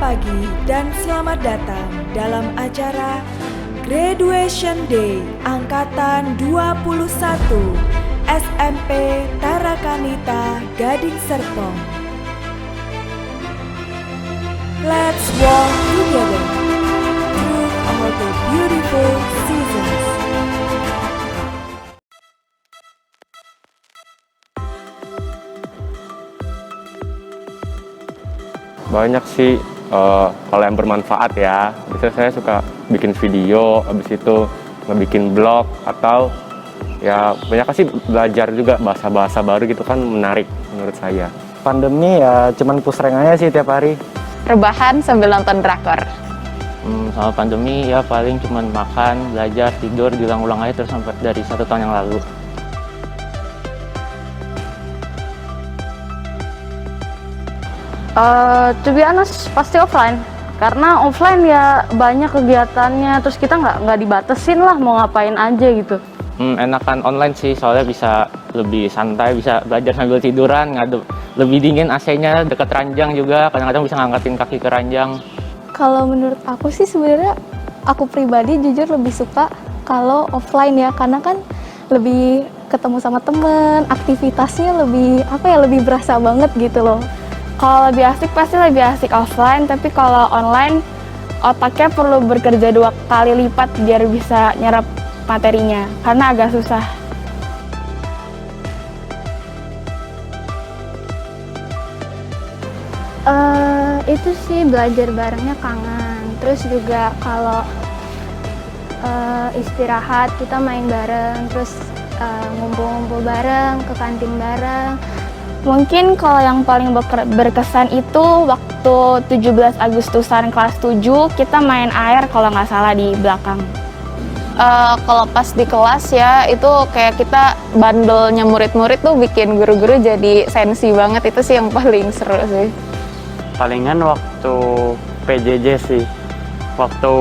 pagi dan selamat datang dalam acara Graduation Day Angkatan 21 SMP Tarakanita Gading Serpong. Let's walk together through all the beautiful seasons. Banyak sih kalau yang bermanfaat ya. Biasanya saya suka bikin video, habis itu ngebikin blog atau ya banyak sih belajar juga bahasa-bahasa baru gitu kan, menarik menurut saya. Pandemi ya cuman push rank aja sih tiap hari. Rebahan sambil nonton drakor. Sama pandemi ya paling cuman makan, belajar, tidur, diulang-ulang aja terus sampai dari 1 tahun yang lalu. To be honest, pasti offline. Karena offline ya banyak kegiatannya, terus kita nggak dibatasin lah mau ngapain aja gitu. Enakan online sih, soalnya bisa lebih santai, bisa belajar sambil tiduran, ngadep lebih dingin, AC-nya deket ranjang juga, kadang-kadang bisa ngangkatin kaki ke ranjang. Kalau menurut aku sih sebenarnya aku pribadi jujur lebih suka kalau offline ya, karena kan lebih ketemu sama temen, aktivitasnya lebih berasa banget gitu loh. Kalau lebih asik pasti lebih asik offline, tapi kalau online otaknya perlu bekerja 2 kali lipat biar bisa nyerap materinya, karena agak susah. Itu sih belajar barengnya kangen. Terus juga kalau istirahat kita main bareng, terus ngumpul-ngumpul bareng, ke kantin bareng. Mungkin kalau yang paling berkesan itu waktu 17 Agustusan kelas 7 kita main air kalau nggak salah di belakang. Kalau pas di kelas ya itu kayak kita bandelnya murid-murid tuh bikin guru-guru jadi sensi banget, itu sih yang paling seru sih. Palingan waktu PJJ sih. Waktu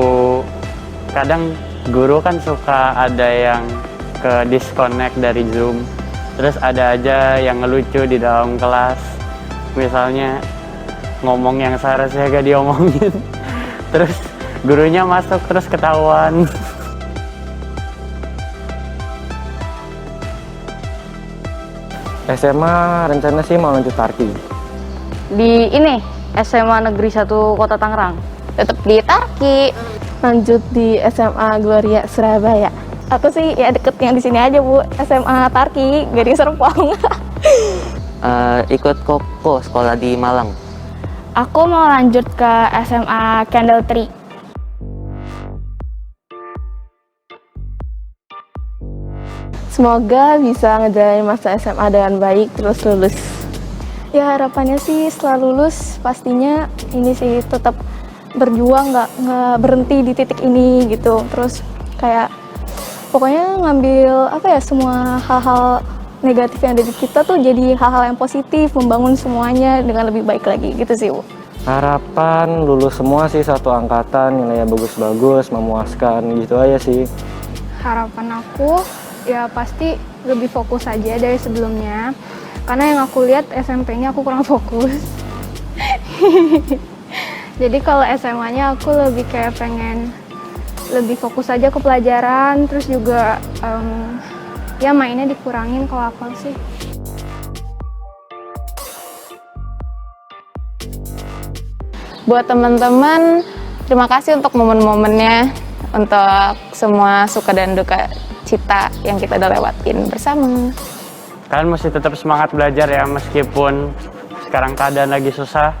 kadang guru kan suka ada yang ke disconnect dari Zoom. Terus ada aja yang ngelucu di dalam kelas. Misalnya ngomong yang seharusnya gak diomongin. Terus gurunya masuk terus ketahuan. SMA rencana sih mau lanjut Tarki. Di ini SMA Negeri 1 Kota Tangerang. Tetap di Tarki. Lanjut di SMA Gloria Surabaya. Aku sih ya deket yang di sini aja Bu, SMA Tarki Gading Serpong. Ikut Koko sekolah di Malang. Aku mau lanjut ke SMA Candle Tree. Semoga bisa ngejalanin masa SMA dengan baik terus lulus. Ya harapannya sih setelah lulus pastinya ini sih tetap berjuang, nggak berhenti di titik ini gitu. Terus kayak pokoknya ngambil semua hal-hal negatif yang ada di kita tuh jadi hal-hal yang positif, membangun semuanya dengan lebih baik lagi gitu sih Bu. Harapan lulus semua sih satu angkatan, nilainya bagus-bagus, memuaskan gitu aja sih. Harapan aku ya pasti lebih fokus aja dari sebelumnya, karena yang aku lihat SMP-nya aku kurang fokus. Jadi kalau SMA-nya aku lebih kayak pengen lebih fokus aja ke pelajaran, terus juga ya mainnya dikurangin kalau aku sih. Buat teman-teman, terima kasih untuk momen-momennya, untuk semua suka dan duka cita yang kita udah lewatin bersama. Kalian mesti tetap semangat belajar ya, meskipun sekarang keadaan lagi susah,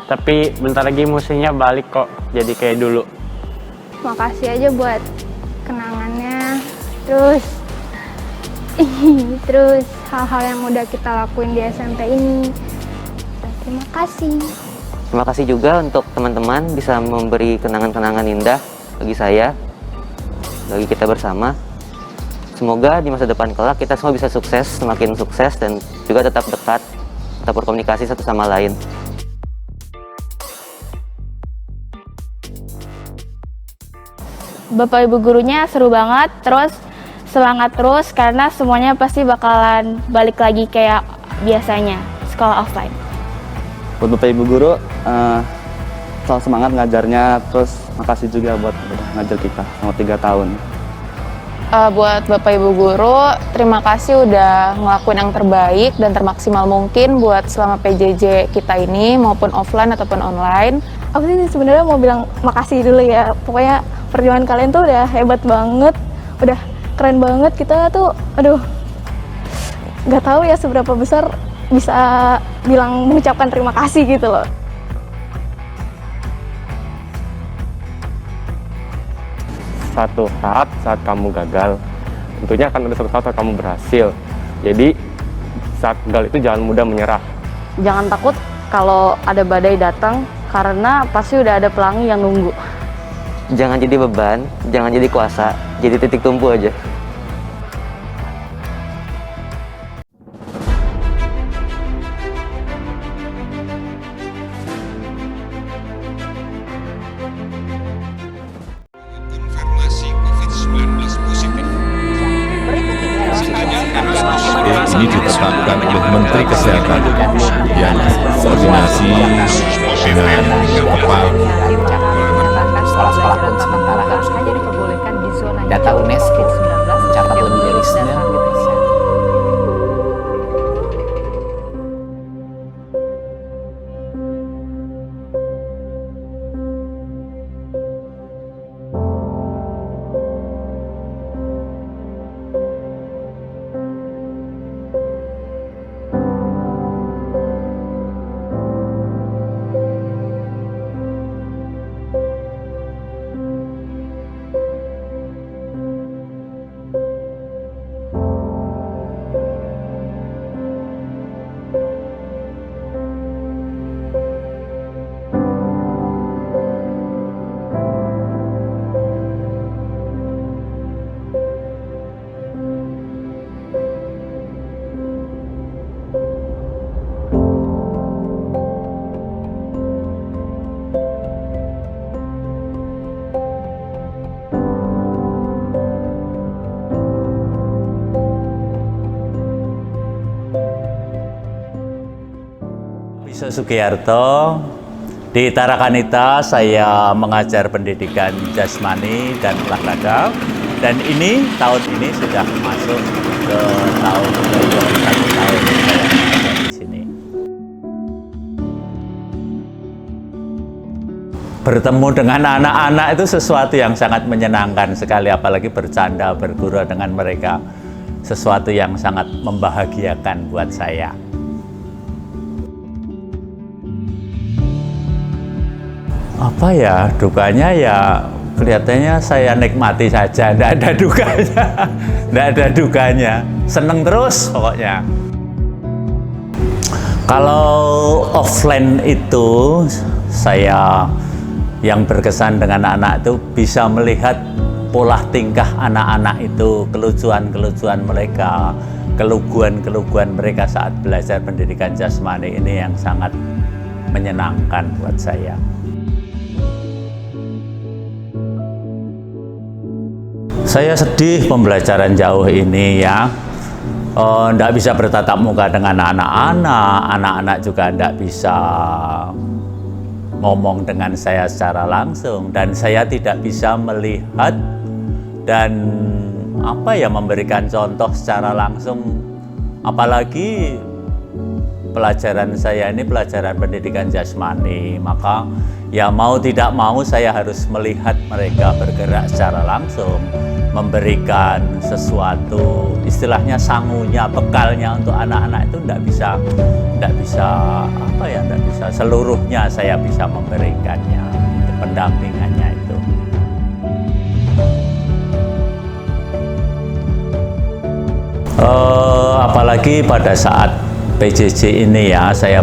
tapi bentar lagi musimnya balik kok jadi kayak dulu. Makasih aja buat kenangannya, terus hal-hal yang udah kita lakuin di SMP ini. Terima kasih. Terima kasih juga untuk teman-teman bisa memberi kenangan-kenangan indah bagi saya, bagi kita bersama. Semoga di masa depan kelak kita semua bisa sukses, semakin sukses, dan juga tetap dekat, tetap berkomunikasi satu sama lain. Bapak Ibu gurunya seru banget, terus semangat terus karena semuanya pasti bakalan balik lagi kayak biasanya, sekolah offline. Buat Bapak Ibu guru, selalu semangat ngajarnya, terus makasih juga buat udah ngajar kita selama 3 tahun. Buat Bapak Ibu Guru, terima kasih udah ngelakuin yang terbaik dan termaksimal mungkin buat selama PJJ kita ini maupun offline ataupun online. Aku sih sebenarnya mau bilang makasih dulu ya. Pokoknya perjuangan kalian tuh udah hebat banget, udah keren banget. Kita tuh, aduh, nggak tahu ya seberapa besar bisa bilang mengucapkan terima kasih gitu loh. Satu saat kamu gagal, tentunya akan ada suatu saat kamu berhasil. Jadi saat gagal itu jangan mudah menyerah. Jangan takut kalau ada badai datang, karena pasti udah ada pelangi yang nunggu. Jangan jadi beban, jangan jadi kuasa, jadi titik tumpu aja. Ini ditetapkan oleh Menteri Kesehatan yang koordinasi dengan kepala sekolah-sekolah pun sementara harus hanya diperbolehkan di zona data UNESCO mencatat lebih dari 90%. Sugiarto. Di Tarakanita saya mengajar pendidikan jasmani dan olahraga, dan ini tahun ini sudah masuk ke tahun ke-21 tahun saya di sini. Bertemu dengan anak-anak itu sesuatu yang sangat menyenangkan sekali, apalagi bercanda, bergurau dengan mereka, sesuatu yang sangat membahagiakan buat saya. Apa ya, dukanya ya kelihatannya saya nikmati saja, tidak ada dukanya, tidak ada dukanya, seneng terus pokoknya. Kalau offline itu saya yang berkesan dengan anak itu bisa melihat pola tingkah anak-anak itu, kelucuan-kelucuan mereka, keluguan-keluguan mereka saat belajar pendidikan jasmani ini yang sangat menyenangkan buat saya. Saya sedih pembelajaran jauh ini ya, tidak bisa bertatap muka dengan anak-anak juga tidak bisa ngomong dengan saya secara langsung, dan saya tidak bisa melihat dan memberikan contoh secara langsung, apalagi pelajaran saya ini pelajaran pendidikan jasmani, maka ya mau tidak mau saya harus melihat mereka bergerak secara langsung, memberikan sesuatu, istilahnya sangunya, bekalnya untuk anak-anak itu tidak bisa seluruhnya saya bisa memberikannya, untuk pendampingannya itu. Apalagi pada saat PJJ ini ya, saya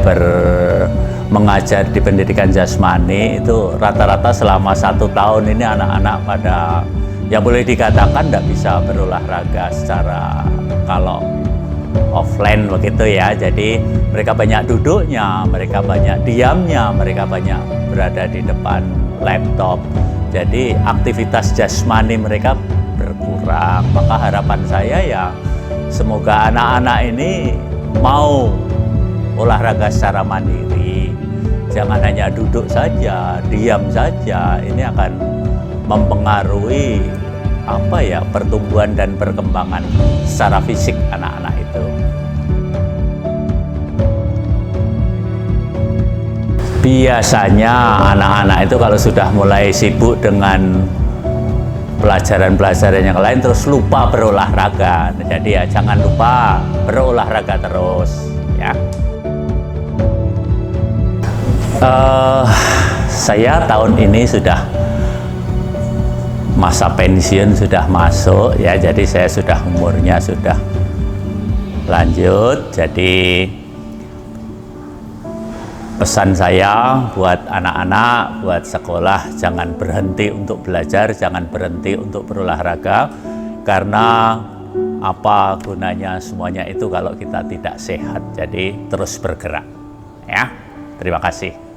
mengajar di pendidikan jasmani itu rata-rata selama 1 tahun ini anak-anak pada yang boleh dikatakan tidak bisa berolahraga secara kalau offline begitu ya. Jadi mereka banyak duduknya, mereka banyak diamnya, mereka banyak berada di depan laptop. Jadi aktivitas jasmani mereka berkurang. Maka harapan saya ya semoga anak-anak ini mau olahraga secara mandiri. Jangan hanya duduk saja, diam saja. Ini akan mempengaruhi pertumbuhan dan perkembangan secara fisik anak-anak itu. Biasanya anak-anak itu kalau sudah mulai sibuk dengan pelajaran-pelajaran yang lain terus lupa berolahraga. Jadi ya jangan lupa berolahraga terus ya. Saya tahun ini sudah masa pensiun sudah masuk ya, jadi saya sudah umurnya sudah lanjut. Jadi pesan saya buat anak-anak, buat sekolah, jangan berhenti untuk belajar, jangan berhenti untuk berolahraga, karena apa gunanya semuanya itu kalau kita tidak sehat. Jadi terus bergerak ya. Terima kasih.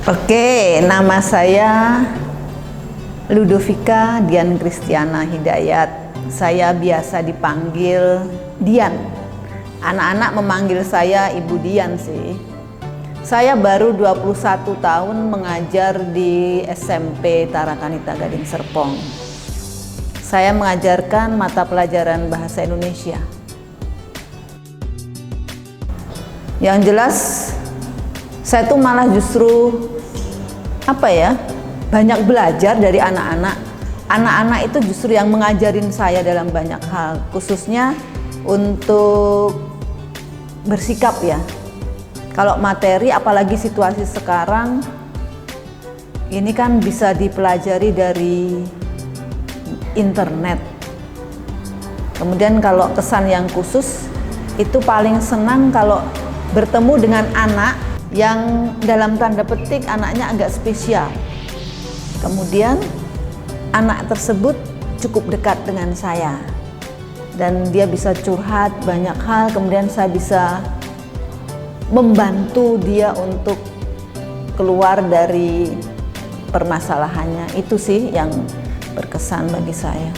Oke, nama saya Ludovika Dian Kristiana Hidayat. Saya biasa dipanggil Dian. Anak-anak memanggil saya Ibu Dian sih. Saya baru 21 tahun mengajar di SMP Tarakanita Gading Serpong. Saya mengajarkan mata pelajaran bahasa Indonesia. Yang jelas saya tuh malah justru banyak belajar dari anak-anak. Anak-anak itu justru yang mengajarin saya dalam banyak hal, khususnya untuk bersikap ya. Kalau materi, apalagi situasi sekarang, ini kan bisa dipelajari dari internet. Kemudian kalau kesan yang khusus, itu paling senang kalau bertemu dengan anak yang dalam tanda petik anaknya agak spesial. Kemudian anak tersebut cukup dekat dengan saya dan dia bisa curhat banyak hal, kemudian saya bisa membantu dia untuk keluar dari permasalahannya. Itu sih yang berkesan bagi saya.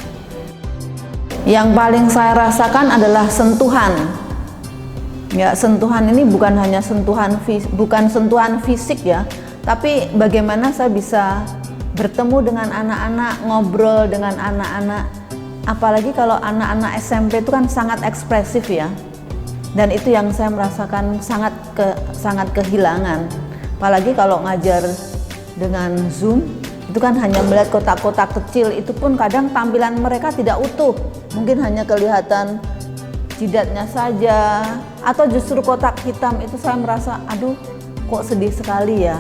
Yang paling saya rasakan adalah sentuhan. Ya, sentuhan ini bukan hanya sentuhan fisik ya, tapi bagaimana saya bisa bertemu dengan anak-anak, ngobrol dengan anak-anak. Apalagi kalau anak-anak SMP itu kan sangat ekspresif ya. Dan itu yang saya merasakan sangat kehilangan. Apalagi kalau ngajar dengan Zoom, itu kan hanya melihat kotak-kotak kecil, itu pun kadang tampilan mereka tidak utuh. Mungkin hanya kelihatan jidatnya saja, atau justru kotak hitam. Itu saya merasa, aduh kok sedih sekali ya.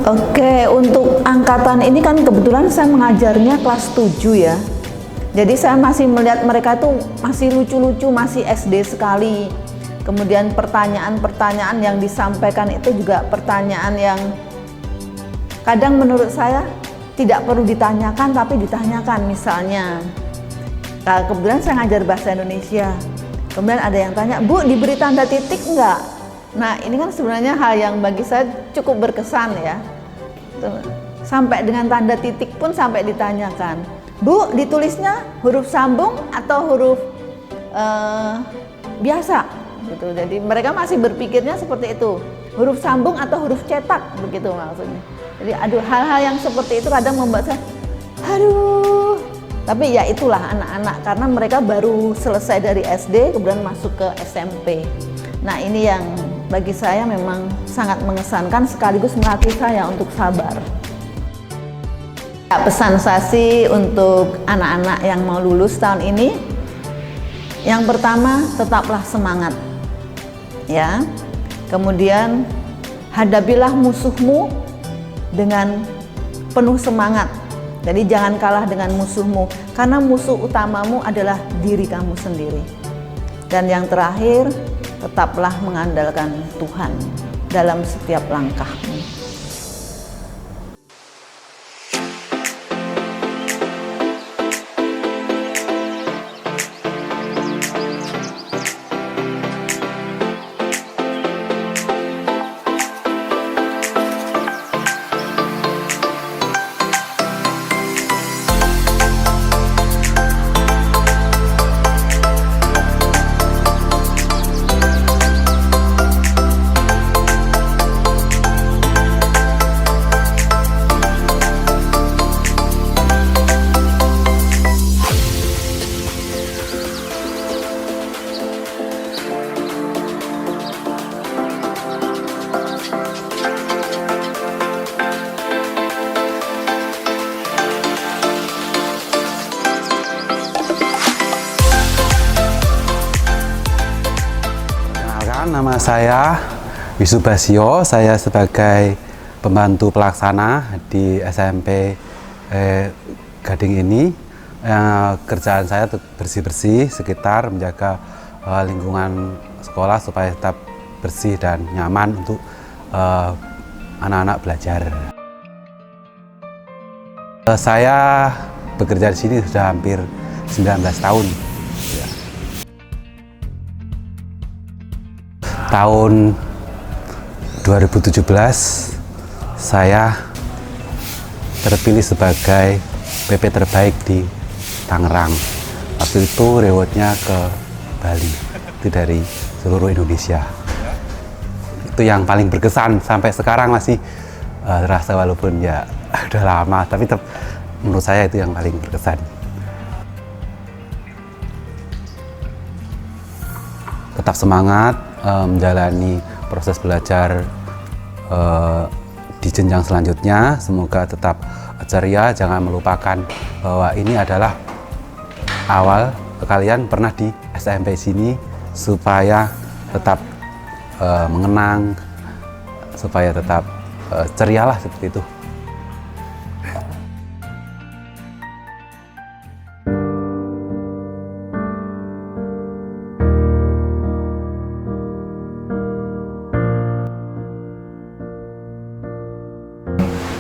Oke, untuk angkatan ini kan kebetulan saya mengajarnya kelas 7 ya. Jadi saya masih melihat mereka itu masih lucu-lucu, masih SD sekali. Kemudian pertanyaan-pertanyaan yang disampaikan itu juga pertanyaan yang kadang menurut saya tidak perlu ditanyakan tapi ditanyakan. Misalnya kebetulan saya ngajar bahasa Indonesia, kemudian ada yang tanya, Bu, diberi tanda titik enggak? Nah, ini kan sebenarnya hal yang bagi saya cukup berkesan ya. Sampai dengan tanda titik pun sampai ditanyakan. Bu, ditulisnya huruf sambung atau huruf biasa gitu. Jadi mereka masih berpikirnya seperti itu, huruf sambung atau huruf cetak, begitu maksudnya. Jadi aduh, hal-hal yang seperti itu kadang membuat saya aduh. Tapi ya itulah anak-anak, karena mereka baru selesai dari SD kemudian masuk ke SMP. Nah, ini yang bagi saya memang sangat mengesankan sekaligus melatih saya untuk sabar. Pesan saya sih untuk anak-anak yang mau lulus tahun ini, yang pertama tetaplah semangat, ya. Kemudian hadapilah musuhmu dengan penuh semangat. Jadi jangan kalah dengan musuhmu, karena musuh utamamu adalah diri kamu sendiri. Dan yang terakhir, tetaplah mengandalkan Tuhan dalam setiap langkahmu. Nama saya Wisu Basio, saya sebagai pembantu pelaksana di SMP Gading ini. Kerjaan saya bersih-bersih sekitar, menjaga lingkungan sekolah supaya tetap bersih dan nyaman untuk anak-anak belajar. Saya bekerja di sini sudah hampir 19 tahun. Tahun 2017 saya terpilih sebagai PP terbaik di Tangerang. Waktu itu rewardnya ke Bali, itu dari seluruh Indonesia. Itu yang paling berkesan, sampai sekarang masih terasa, walaupun ya udah lama, tapi tetap menurut saya itu yang paling berkesan. Tetap semangat menjalani proses belajar di jenjang selanjutnya. Semoga tetap ceria, jangan melupakan bahwa ini adalah awal kalian pernah di SMP sini, supaya tetap mengenang, supaya tetap cerialah seperti itu.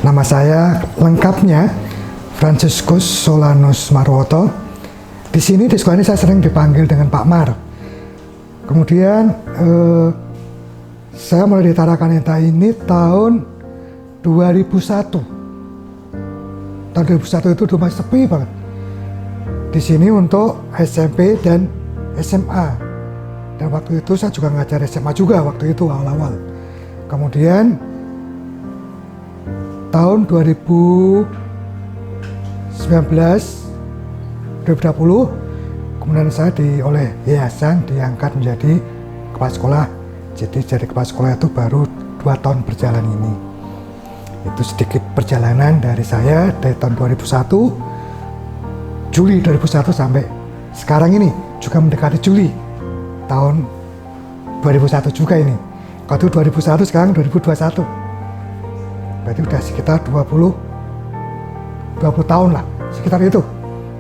Nama saya lengkapnya Fransiskus Solanus Marwoto. Di sini di sekolah ini saya sering dipanggil dengan Pak Mar. Kemudian saya mulai di Tarakanita ini tahun 2001. Tahun 2001 itu masih sepi banget. Di sini untuk SMP dan SMA. Dan waktu itu saya juga ngajar SMA juga waktu itu awal-awal. Kemudian tahun 2019, 2020, kemudian saya oleh yayasan diangkat menjadi kepala sekolah. Jadi kepala sekolah itu baru 2 tahun berjalan ini. Itu sedikit perjalanan dari saya dari tahun 2001, Juli 2001 sampai sekarang ini, juga mendekati Juli tahun 2001 juga ini. Kalau itu 2001, sekarang 2021. Berarti udah sekitar 20 tahun lah, sekitar itu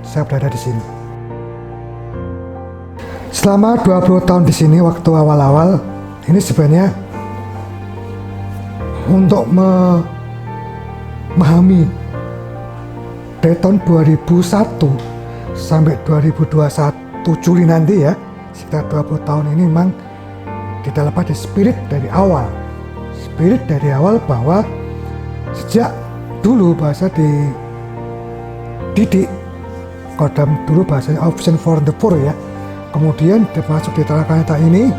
saya berada di sini. Selama 20 tahun di sini, waktu awal-awal ini sebenarnya untuk memahami dari tahun 2001 sampai 2021 Juli nanti ya, sekitar 20 tahun ini memang kita lepas di spirit dari awal. Spirit dari awal bahwa sejak dulu bahasa dididik Kodam dulu bahasanya Option for the Poor ya. Kemudian termasuk di Talakanita ini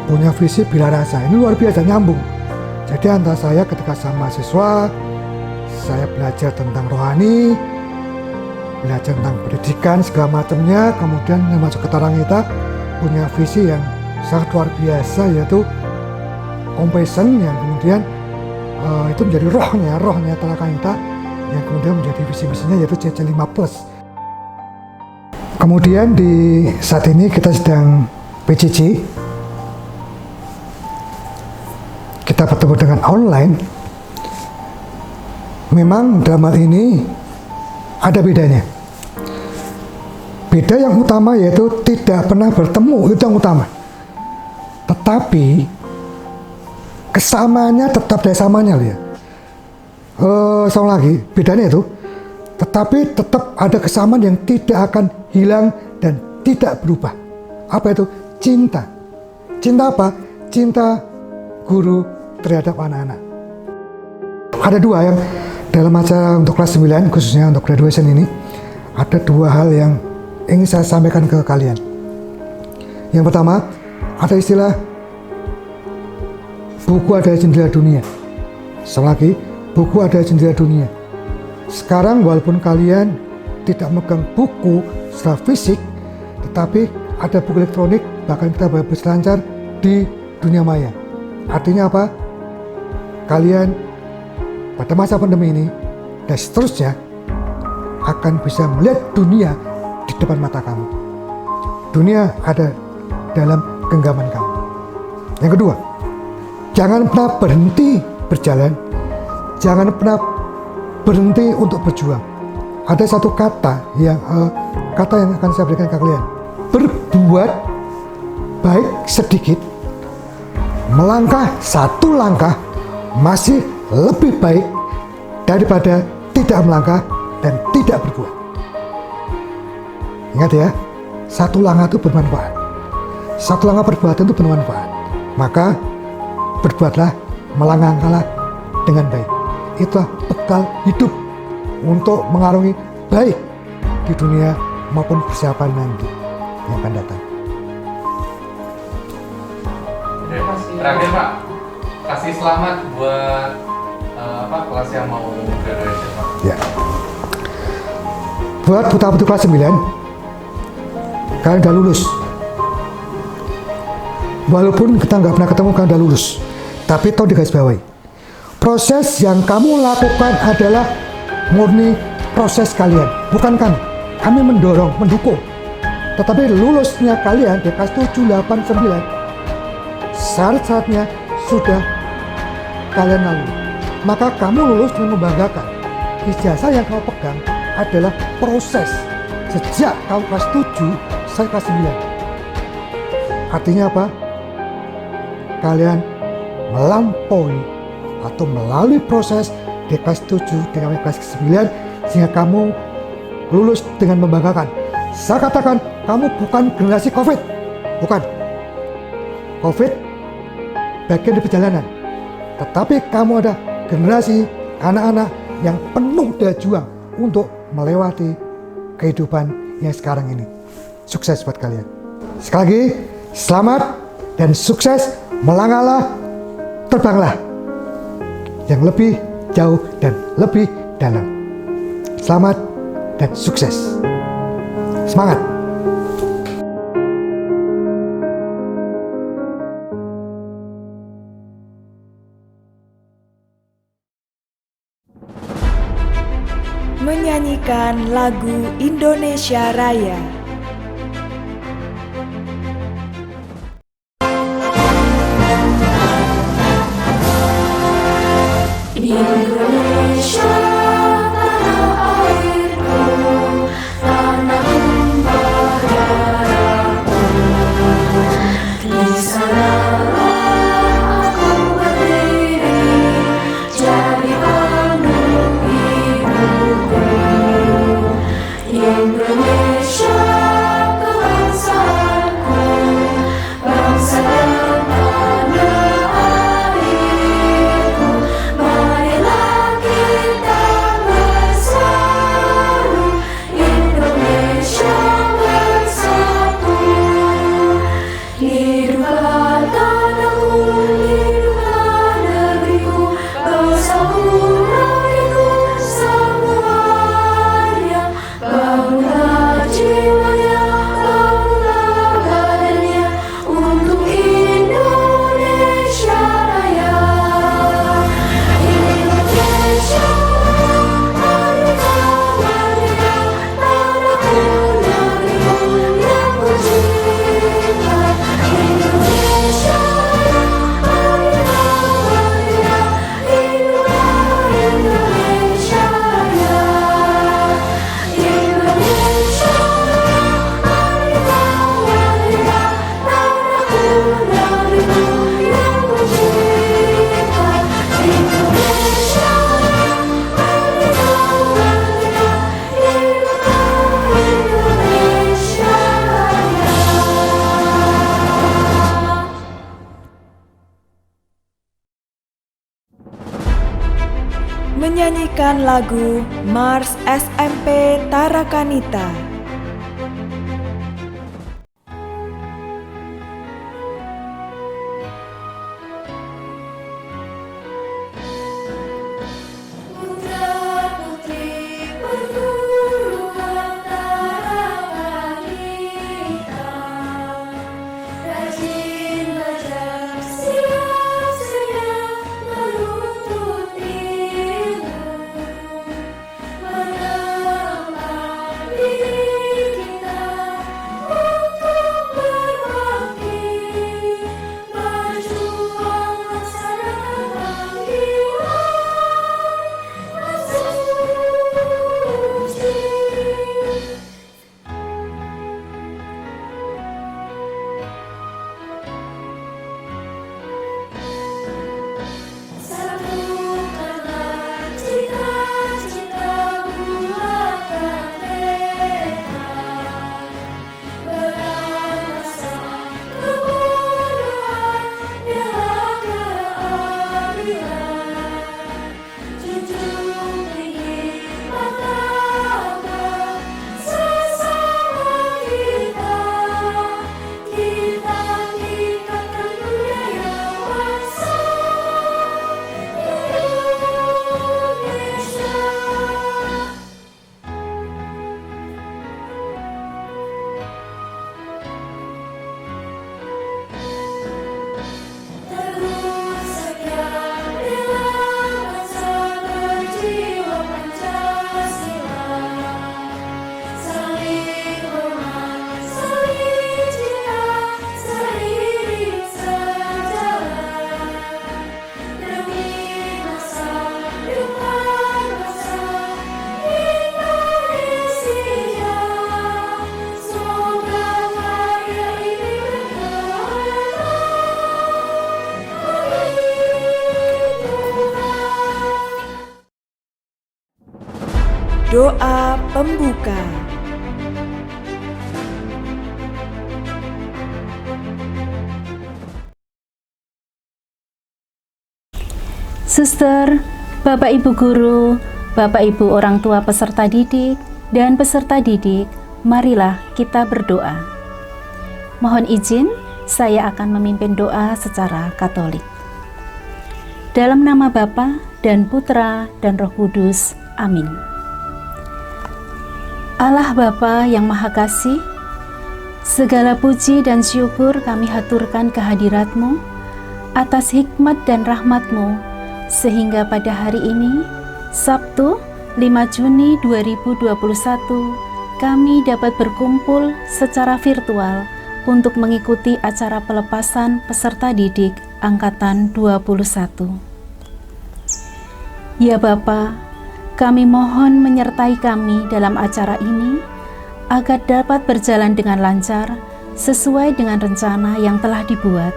punya visi bila rasa. Ini luar biasa nyambung. Jadi antara saya ketika saya mahasiswa, saya belajar tentang rohani, belajar tentang pendidikan segala macamnya, kemudian masuk ke Talakanita punya visi yang sangat luar biasa, yaitu compassion yang kemudian itu menjadi rohnya Talakanita yang kemudian menjadi visi-misinya, yaitu CC5+. Kemudian di saat ini kita sedang PJJ, kita bertemu dengan online. Memang dalam hal ini ada bedanya. Beda yang utama yaitu tidak pernah bertemu, itu yang utama. Tetapi kesamaannya tetap dari samanya loh ya. Sama lagi, bedanya itu, tetapi tetap ada kesamaan yang tidak akan hilang dan tidak berubah. Apa itu? Cinta. Cinta apa? Cinta guru terhadap anak-anak. Ada dua yang dalam acara untuk kelas 9, khususnya untuk graduation ini, ada dua hal yang ingin saya sampaikan ke kalian. Yang pertama, ada istilah buku adalah jendela dunia. Sekali lagi, buku adalah jendela dunia. Sekarang walaupun kalian tidak memegang buku secara fisik, tetapi ada buku elektronik, bahkan kita berselancar di dunia maya. Artinya apa? Kalian pada masa pandemi ini dan seterusnya akan bisa melihat dunia di depan mata kamu. Dunia ada dalam genggaman kamu. Yang kedua, jangan pernah berhenti berjalan, jangan pernah berhenti untuk berjuang. Ada satu kata yang akan saya berikan ke kalian. Berbuat baik sedikit, melangkah satu langkah masih lebih baik daripada tidak melangkah dan tidak berbuat. Ingat ya, satu langkah itu bermanfaat. Satu langkah perbuatan itu bermanfaat. Maka berbuatlah, melangkahlah dengan baik. Itulah bekal hidup untuk mengarungi baik di dunia maupun persiapan nanti yang akan datang. Terakhir Pak, kasih selamat buat kelas yang mau graduation Pak. Ya. Buat putra-putri kelas 9, kalian udah lulus. Walaupun kita nggak pernah ketemu, kalian udah lulus. Tapi tolong digarisbawahi, proses yang kamu lakukan adalah murni proses kalian, bukan kami. Kami mendorong, mendukung. Tetapi lulusnya kalian di kelas 7, 8, 9, syarat-syaratnya sudah kalian lalui. Maka kamu lulus dengan membanggakan. Ijazah yang kamu pegang adalah proses sejak kamu kelas 7 sampai kelas 9. Artinya apa? Kalian melampaui atau melalui proses di kelas 7 dengan kelas 9 sehingga kamu lulus dengan membanggakan. Saya katakan, kamu bukan generasi COVID, bukan. COVID bagian dari perjalanan, tetapi kamu ada generasi anak-anak yang penuh daya juang untuk melewati kehidupan yang sekarang ini. Sukses buat kalian. Sekali lagi, selamat dan sukses. Melangkahlah, terbanglah yang lebih jauh dan lebih dalam. Selamat dan sukses. Semangat. Menyanyikan lagu Indonesia Raya. Indonesia, tanah airku, tanah tumpah darahku. Di sanalah aku berdiri, jadi panggung hidupku. Indonesia. menyanyikan lagu Mars SMP Tarakanita. Putra-putri perguruan Tarakanita, rajin belajar, siap sedia menuntut ilmu, menambah diri kita untuk berbakti, berjuang melaksanakan panggilan. Satukanlah cita-cita buatkan peta, beranasa kebodohan, bela keadilan, junjung tinggi martabat sesama kita, kita tingkatkan budaya bangsa Indonesia. Terus setia bela bangsa berjiwa Pancasila, saling hormat, saling cinta, seiring sejalan, demi masa depan bangsa Indonesia. Semoga karya ini berkelanjutan. Doa pembuka. Suster, Bapak Ibu guru, Bapak Ibu orang tua peserta didik, dan peserta didik, marilah kita berdoa. Mohon izin, saya akan memimpin doa secara Katolik. Dalam nama Bapa dan Putra dan Roh Kudus, amin. Allah Bapa yang Maha Kasih, segala puji dan syukur kami haturkan kehadirat-Mu atas hikmat dan rahmat-Mu, sehingga pada hari ini, Sabtu 5 Juni 2021, kami dapat berkumpul secara virtual untuk mengikuti acara pelepasan peserta didik Angkatan 21. Ya Bapa, kami mohon menyertai kami dalam acara ini agar dapat berjalan dengan lancar sesuai dengan rencana yang telah dibuat.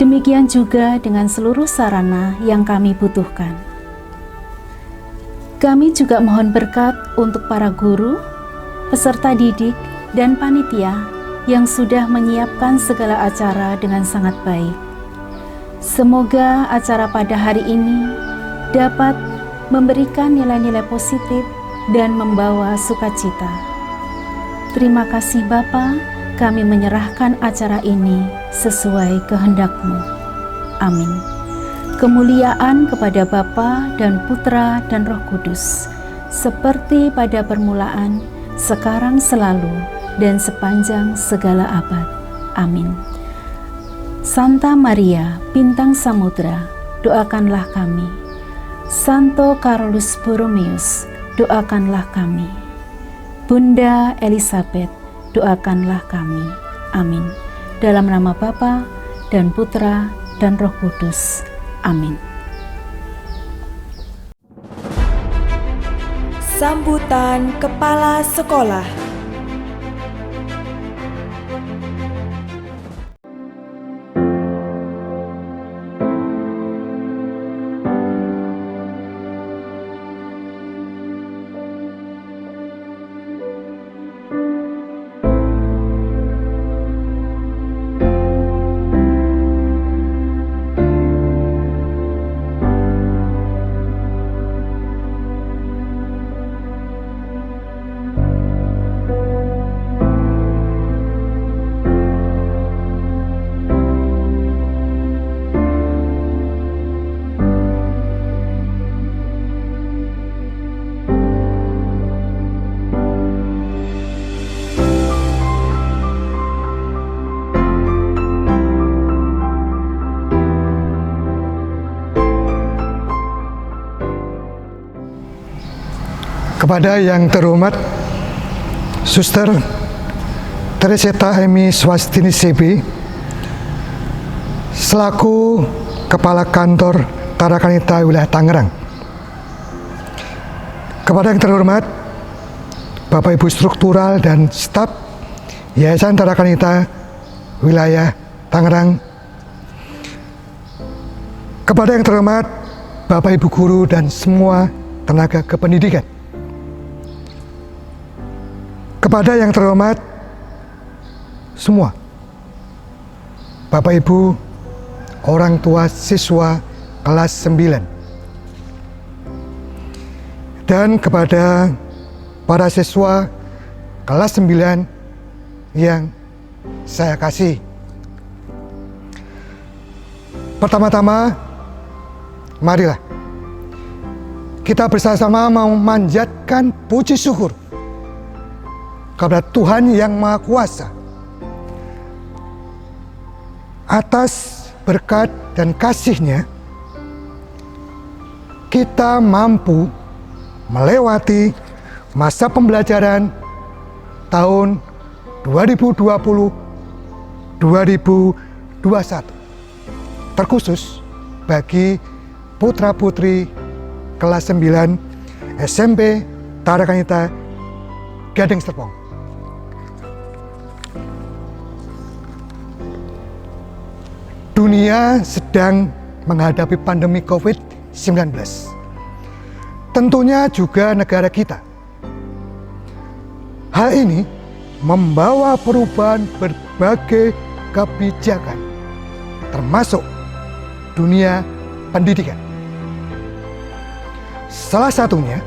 Demikian juga dengan seluruh sarana yang kami butuhkan. Kami juga mohon berkat untuk para guru, peserta didik, dan panitia yang sudah menyiapkan segala acara dengan sangat baik. Semoga acara pada hari ini dapat memberikan nilai-nilai positif dan membawa sukacita. Terima kasih Bapa, kami menyerahkan acara ini sesuai kehendak-Mu. Amin. Kemuliaan kepada Bapa dan Putra dan Roh Kudus, seperti pada permulaan, sekarang, selalu, dan sepanjang segala abad. Amin. Santa Maria, Bintang Samudra, doakanlah kami. Santo Carolus Borromeus, doakanlah kami. Bunda Elizabeth, doakanlah kami. Amin. Dalam nama Bapa dan Putra dan Roh Kudus. Amin. Sambutan Kepala Sekolah. Kepada yang terhormat Suster Tereseta Emi Swastini CB selaku Kepala Kantor Tarakanita Wilayah Tangerang. Kepada yang terhormat Bapak Ibu struktural dan staf Yayasan Tarakanita Wilayah Tangerang. Kepada yang terhormat Bapak Ibu guru dan semua tenaga kependidikan. Kepada yang terhormat semua Bapak Ibu orang tua siswa kelas 9 dan kepada para siswa kelas 9 yang saya kasih. Pertama-tama, marilah kita bersama-sama memanjatkan puji syukur kepada Tuhan Yang Maha Kuasa atas berkat dan kasih-Nya kita mampu melewati masa pembelajaran tahun 2020-2021 terkhusus bagi putra-putri kelas 9 SMP Tarakanita Gading Serpong. Dunia sedang menghadapi pandemi COVID-19. Tentunya juga negara kita. Hal ini membawa perubahan berbagai kebijakan, termasuk dunia pendidikan. Salah satunya,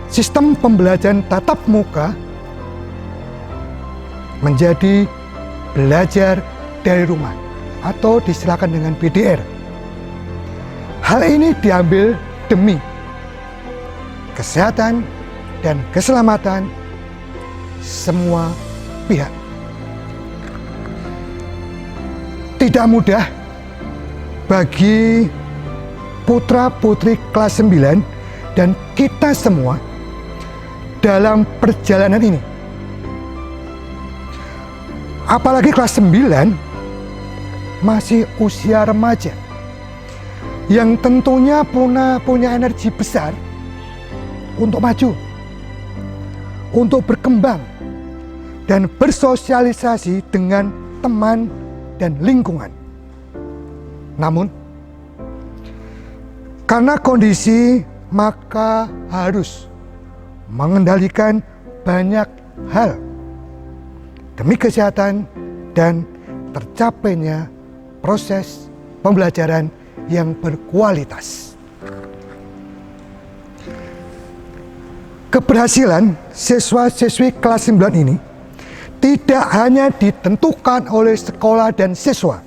sistem pembelajaran tatap muka menjadi belajar dari rumah atau disilakan dengan BDR. Hal ini diambil demi kesehatan dan keselamatan semua pihak. Tidak mudah bagi putra-putri kelas 9 dan kita semua dalam perjalanan ini. Apalagi kelas 9 masih usia remaja yang tentunya punya energi besar untuk maju, untuk berkembang dan bersosialisasi dengan teman dan lingkungan. Namun, karena kondisi maka harus mengendalikan banyak hal demi kesehatan dan tercapainya proses pembelajaran yang berkualitas. Keberhasilan siswa-siswi kelas 9 ini tidak hanya ditentukan oleh sekolah dan siswa,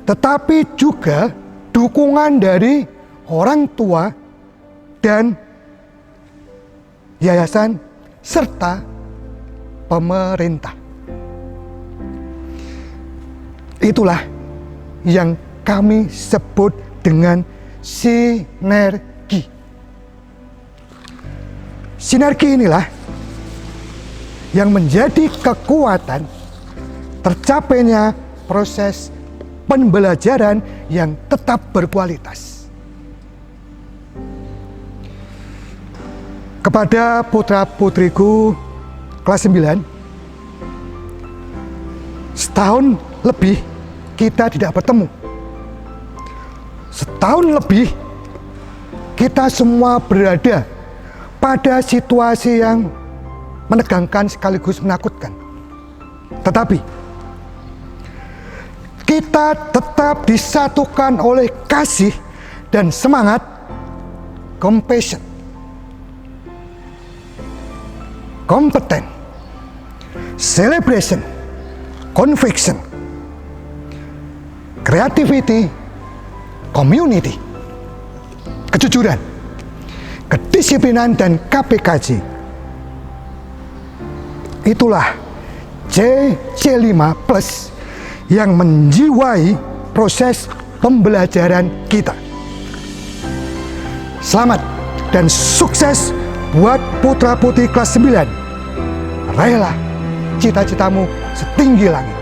tetapi juga dukungan dari orang tua dan yayasan serta pemerintah. Itulah yang kami sebut dengan sinergi. Sinergi inilah yang menjadi kekuatan tercapainya proses pembelajaran yang tetap berkualitas. Kepada putra-putriku kelas 9, setahun lebih kita tidak bertemu. Setahun lebih kita semua berada pada situasi yang menegangkan sekaligus menakutkan. Tetapi kita tetap disatukan oleh kasih dan semangat compassion, kompeten, celebration, conviction, creativity, community, kejujuran, kedisiplinan, dan KPKJ. Itulah C5 Plus yang menjiwai proses pembelajaran kita. Selamat dan dan sukses buat putra-putri kelas 9. Raihlah cita-citamu setinggi langit.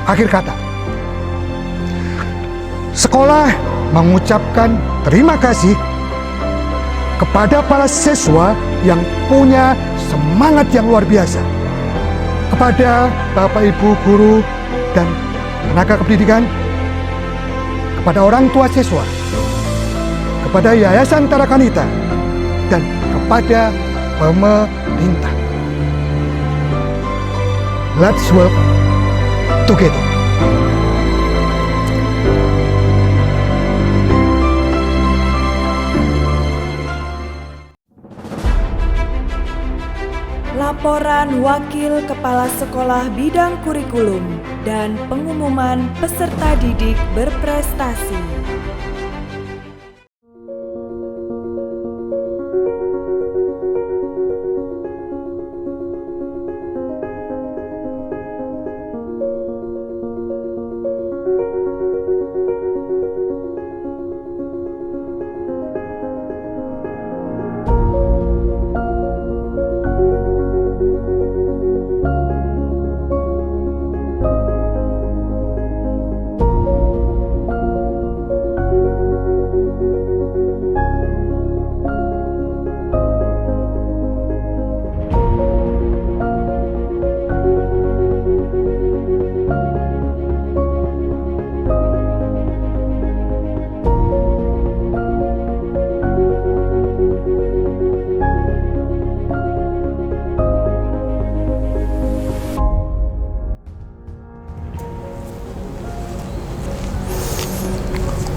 Akhir kata, sekolah mengucapkan terima kasih kepada para siswa yang punya semangat yang luar biasa, kepada Bapak Ibu guru dan tenaga kependidikan, kepada orang tua siswa, kepada Yayasan Tarakanita, dan kepada pemerintah. Let's work together. Laporan Wakil Kepala Sekolah Bidang Kurikulum dan pengumuman peserta didik berprestasi.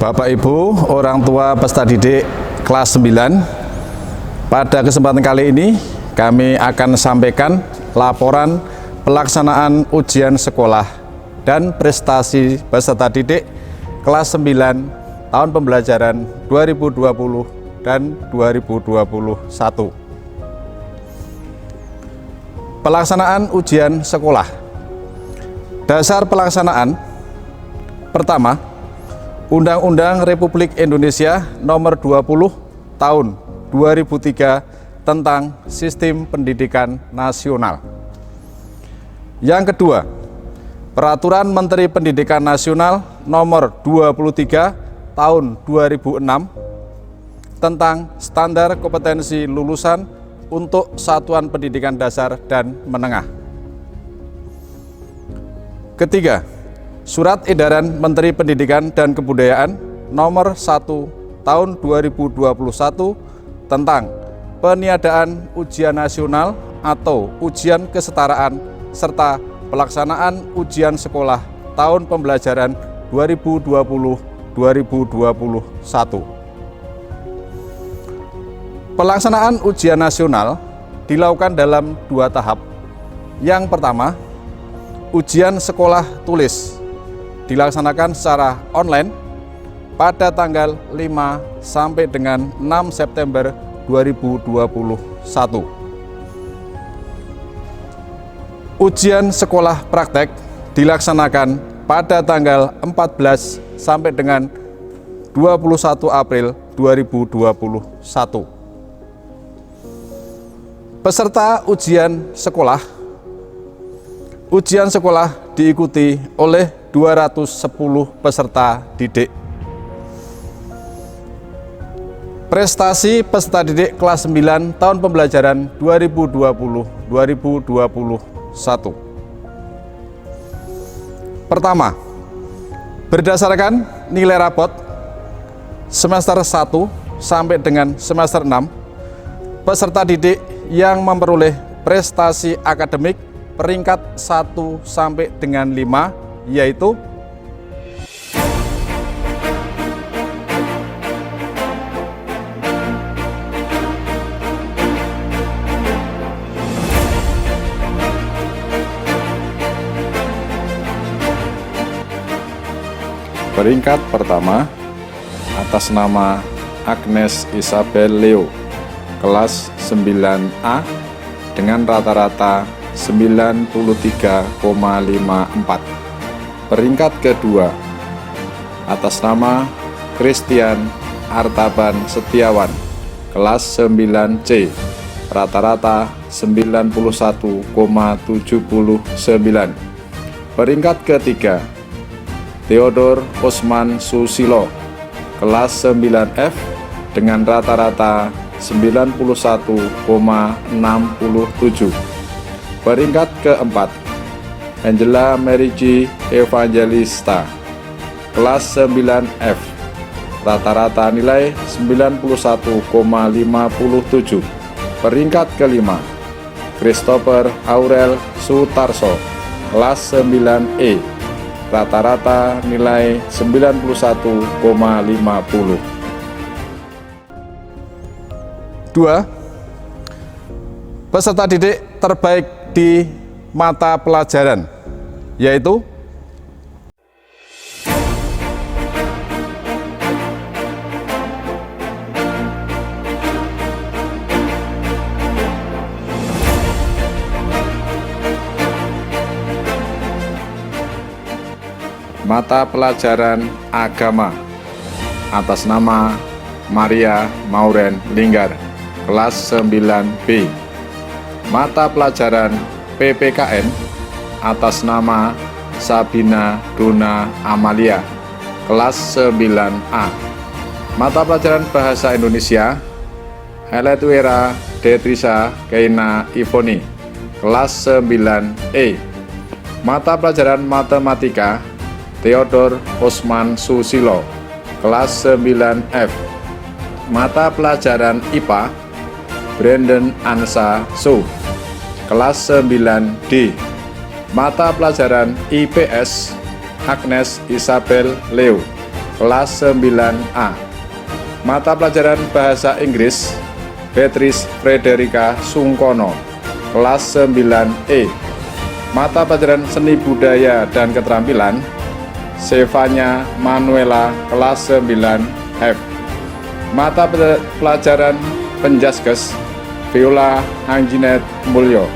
Bapak Ibu, orang tua peserta didik kelas 9, pada kesempatan kali ini kami akan sampaikan laporan pelaksanaan ujian sekolah dan prestasi peserta didik kelas 9 tahun pembelajaran 2020 dan 2021. Pelaksanaan ujian sekolah. Dasar pelaksanaan pertama, Undang-Undang Republik Indonesia Nomor 20 Tahun 2003 tentang Sistem Pendidikan Nasional. Yang kedua, Peraturan Menteri Pendidikan Nasional Nomor 23 Tahun 2006 tentang Standar Kompetensi Lulusan untuk Satuan Pendidikan Dasar dan Menengah. Ketiga, Surat Edaran Menteri Pendidikan dan Kebudayaan Nomor 1 Tahun 2021 tentang peniadaan ujian nasional atau ujian kesetaraan serta pelaksanaan ujian sekolah tahun pembelajaran 2020-2021. Pelaksanaan ujian nasional dilakukan dalam 2 tahap. Yang pertama, ujian sekolah tulis dilaksanakan secara online pada tanggal 5 sampai dengan 6 September 2021. Ujian sekolah praktek dilaksanakan pada tanggal 14 sampai dengan 21 April 2021. Peserta ujian sekolah. Ujian sekolah diikuti oleh 210 peserta didik. Prestasi peserta didik kelas 9 tahun pembelajaran 2020-2021. Pertama, berdasarkan nilai rapot semester 1 sampai dengan semester 6, peserta didik yang memperoleh prestasi akademik peringkat 1 sampai dengan 5 yaitu peringkat pertama atas nama Agnes Isabel Leo, kelas 9A dengan rata-rata 93,54. Peringkat kedua atas nama Christian Artaban Setiawan, kelas 9C, rata-rata 91,79. Peringkat ketiga, Theodor Osman Susilo, kelas 9F dengan rata-rata 91,67. Peringkat keempat, Angela Merici Evangelista, kelas 9F, rata-rata nilai 91,57. Peringkat kelima, Christopher Aurel Sutarso, kelas 9E, rata-rata nilai 91,50. 2. Peserta didik terbaik di mata pelajaran, yaitu mata pelajaran agama atas nama Maria Mauren Linggar, kelas 9B. Mata pelajaran PPKN atas nama Sabina Duna Amalia, kelas 9A. Mata pelajaran Bahasa Indonesia Heletuera Detrisa Keina Ivoni, kelas 9E. Mata pelajaran Matematika Theodor Osman Susilo, kelas 9F. Mata pelajaran IPA Brandon Ansa So, kelas 9D. Mata pelajaran IPS Agnes Isabel Leo, kelas 9A. Mata pelajaran Bahasa Inggris Beatrice Frederica Sungkono, kelas 9E. Mata pelajaran Seni Budaya dan Keterampilan Sevanya Manuela, kelas 9F. Mata pelajaran Penjaskes Viola Angginet Mulyo,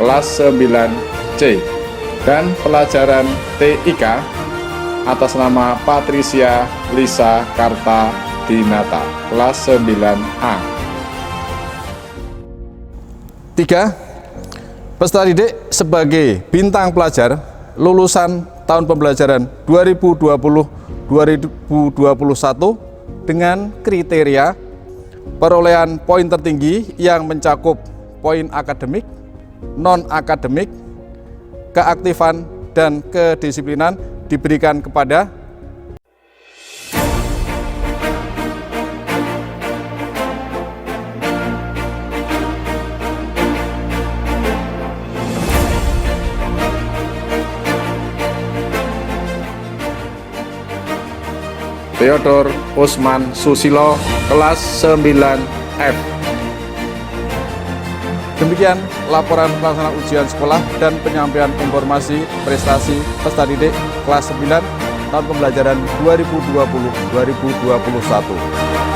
kelas 9C. Dan pelajaran TIK atas nama Patricia Lisa Karta Dinata, kelas 9A. 3. Peserta didik sebagai bintang pelajar lulusan tahun pembelajaran 2020-2021 dengan kriteria perolehan poin tertinggi yang mencakup poin akademik, non-akademik, keaktifan, dan kedisiplinan diberikan kepada Theodor Osman Susilo, kelas 9F. Demikian laporan pelaksanaan ujian sekolah dan penyampaian informasi prestasi peserta didik kelas 9 tahun pembelajaran 2020-2021.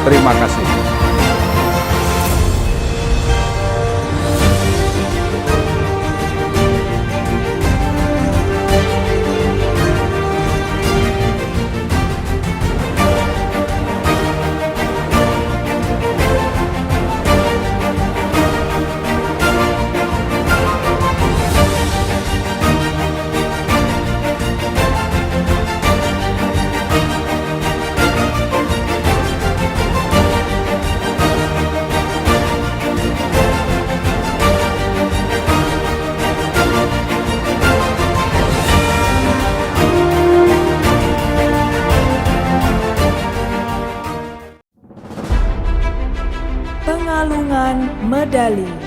Terima kasih. Pengalungan medali.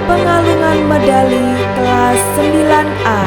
Pengalungan medali kelas 9A.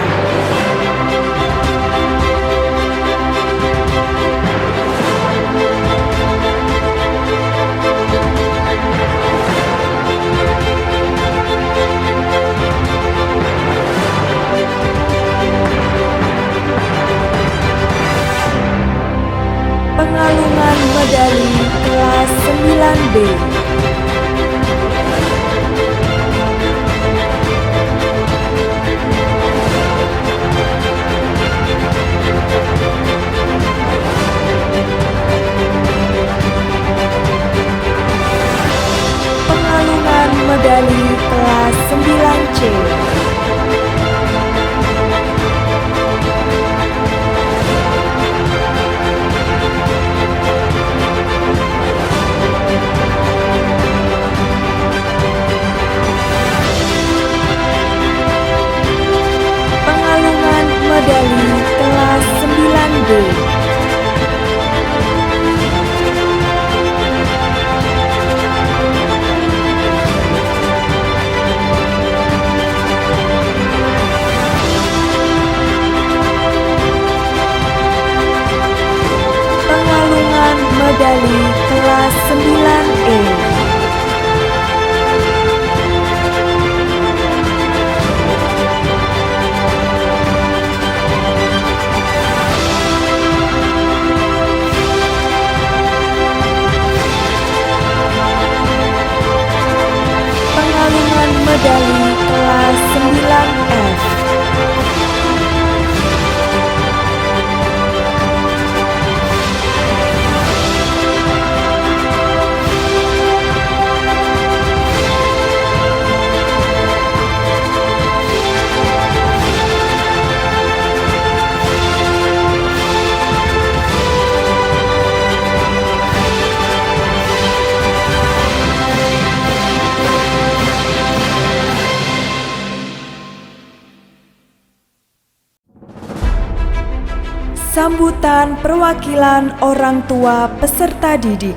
Sambutan perwakilan orang tua peserta didik.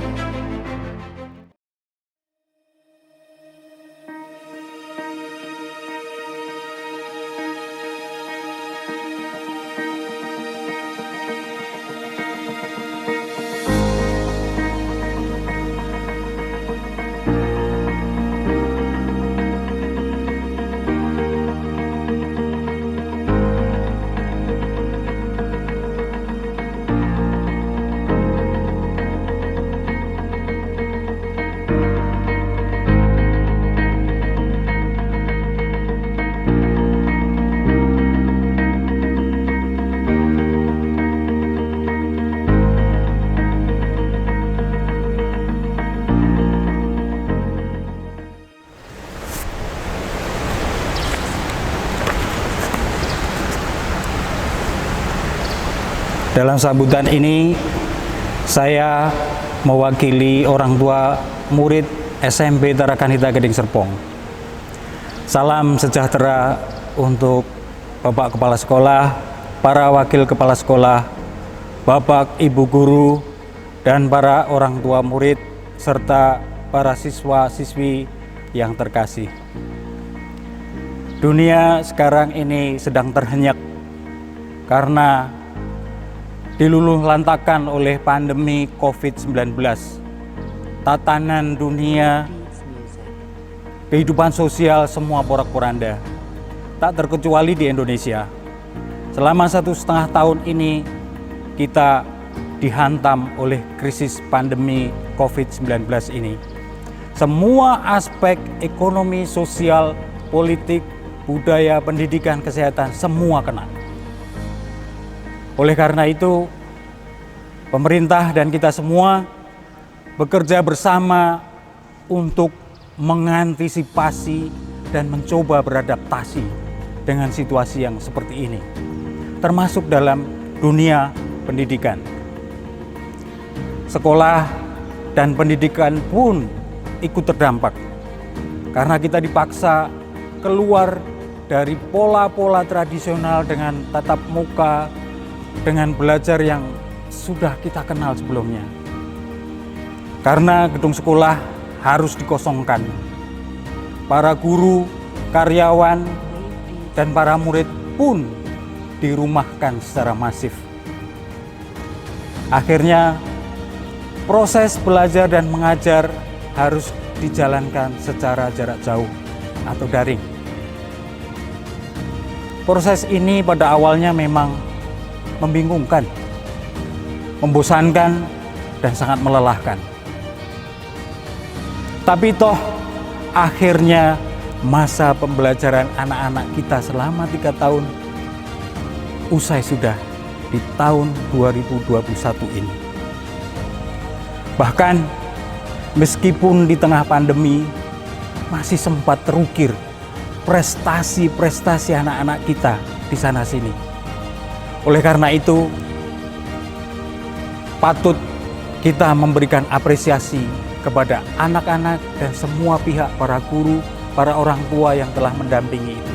Dalam sambutan ini, saya mewakili orang tua murid SMP Tarakanita Gading Serpong. Salam sejahtera untuk Bapak Kepala Sekolah, para Wakil Kepala Sekolah, Bapak Ibu Guru, dan para orang tua murid, serta para siswa-siswi yang terkasih. Dunia sekarang ini sedang terhenyak karena diluluh lantakan oleh pandemi COVID-19. Tatanan dunia, kehidupan sosial semua porak-poranda, tak terkecuali di Indonesia. Selama 1,5 tahun ini, kita dihantam oleh krisis pandemi COVID-19 ini. Semua aspek ekonomi, sosial, politik, budaya, pendidikan, kesehatan, semua kena. Oleh karena itu, pemerintah dan kita semua bekerja bersama untuk mengantisipasi dan mencoba beradaptasi dengan situasi yang seperti ini, termasuk dalam dunia pendidikan. Sekolah dan pendidikan pun ikut terdampak, karena kita dipaksa keluar dari pola-pola tradisional dengan tatap muka, dengan belajar yang sudah kita kenal sebelumnya. Karena gedung sekolah harus dikosongkan, para guru, karyawan, dan para murid pun dirumahkan secara masif. Akhirnya, proses belajar dan mengajar harus dijalankan secara jarak jauh atau daring. Proses ini pada awalnya memang membingungkan, membosankan, dan sangat melelahkan. Tapi toh akhirnya masa pembelajaran anak-anak kita selama 3 tahun usai sudah di tahun 2021 ini. Bahkan meskipun di tengah pandemi masih sempat terukir prestasi-prestasi anak-anak kita di sana-sini. Oleh karena itu, patut kita memberikan apresiasi kepada anak-anak dan semua pihak, para guru, para orang tua yang telah mendampingi itu.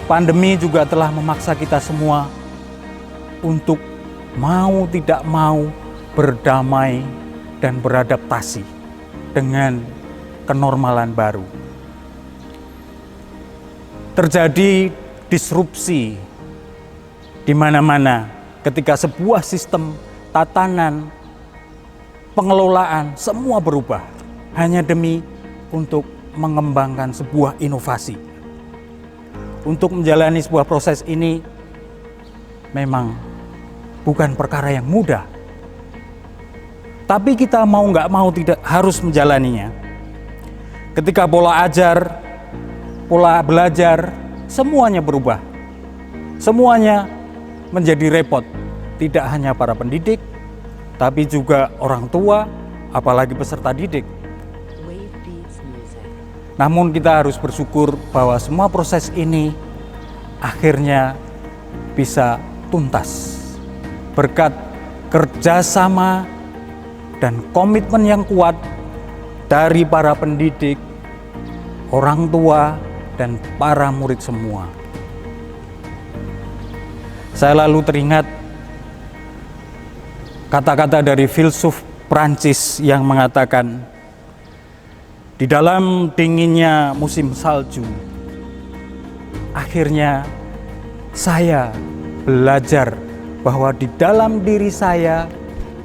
Pandemi juga telah memaksa kita semua untuk mau tidak mau berdamai dan beradaptasi dengan kenormalan baru. Terjadi disrupsi di mana-mana ketika sebuah sistem tatanan pengelolaan semua berubah hanya demi untuk mengembangkan sebuah inovasi. Untuk menjalani sebuah proses ini memang bukan perkara yang mudah. Tapi kita mau nggak mau tidak harus menjalaninya. Ketika pola ajar, pola belajar, semuanya berubah. Semuanya menjadi repot, tidak hanya para pendidik, tapi juga orang tua, apalagi peserta didik. Namun kita harus bersyukur bahwa semua proses ini akhirnya bisa tuntas berkat kerjasama dan komitmen yang kuat dari para pendidik, orang tua, dan para murid semua. saya lalu teringat kata-kata dari filsuf Prancis yang mengatakan, di dalam dinginnya musim salju, akhirnya saya belajar bahwa di dalam diri saya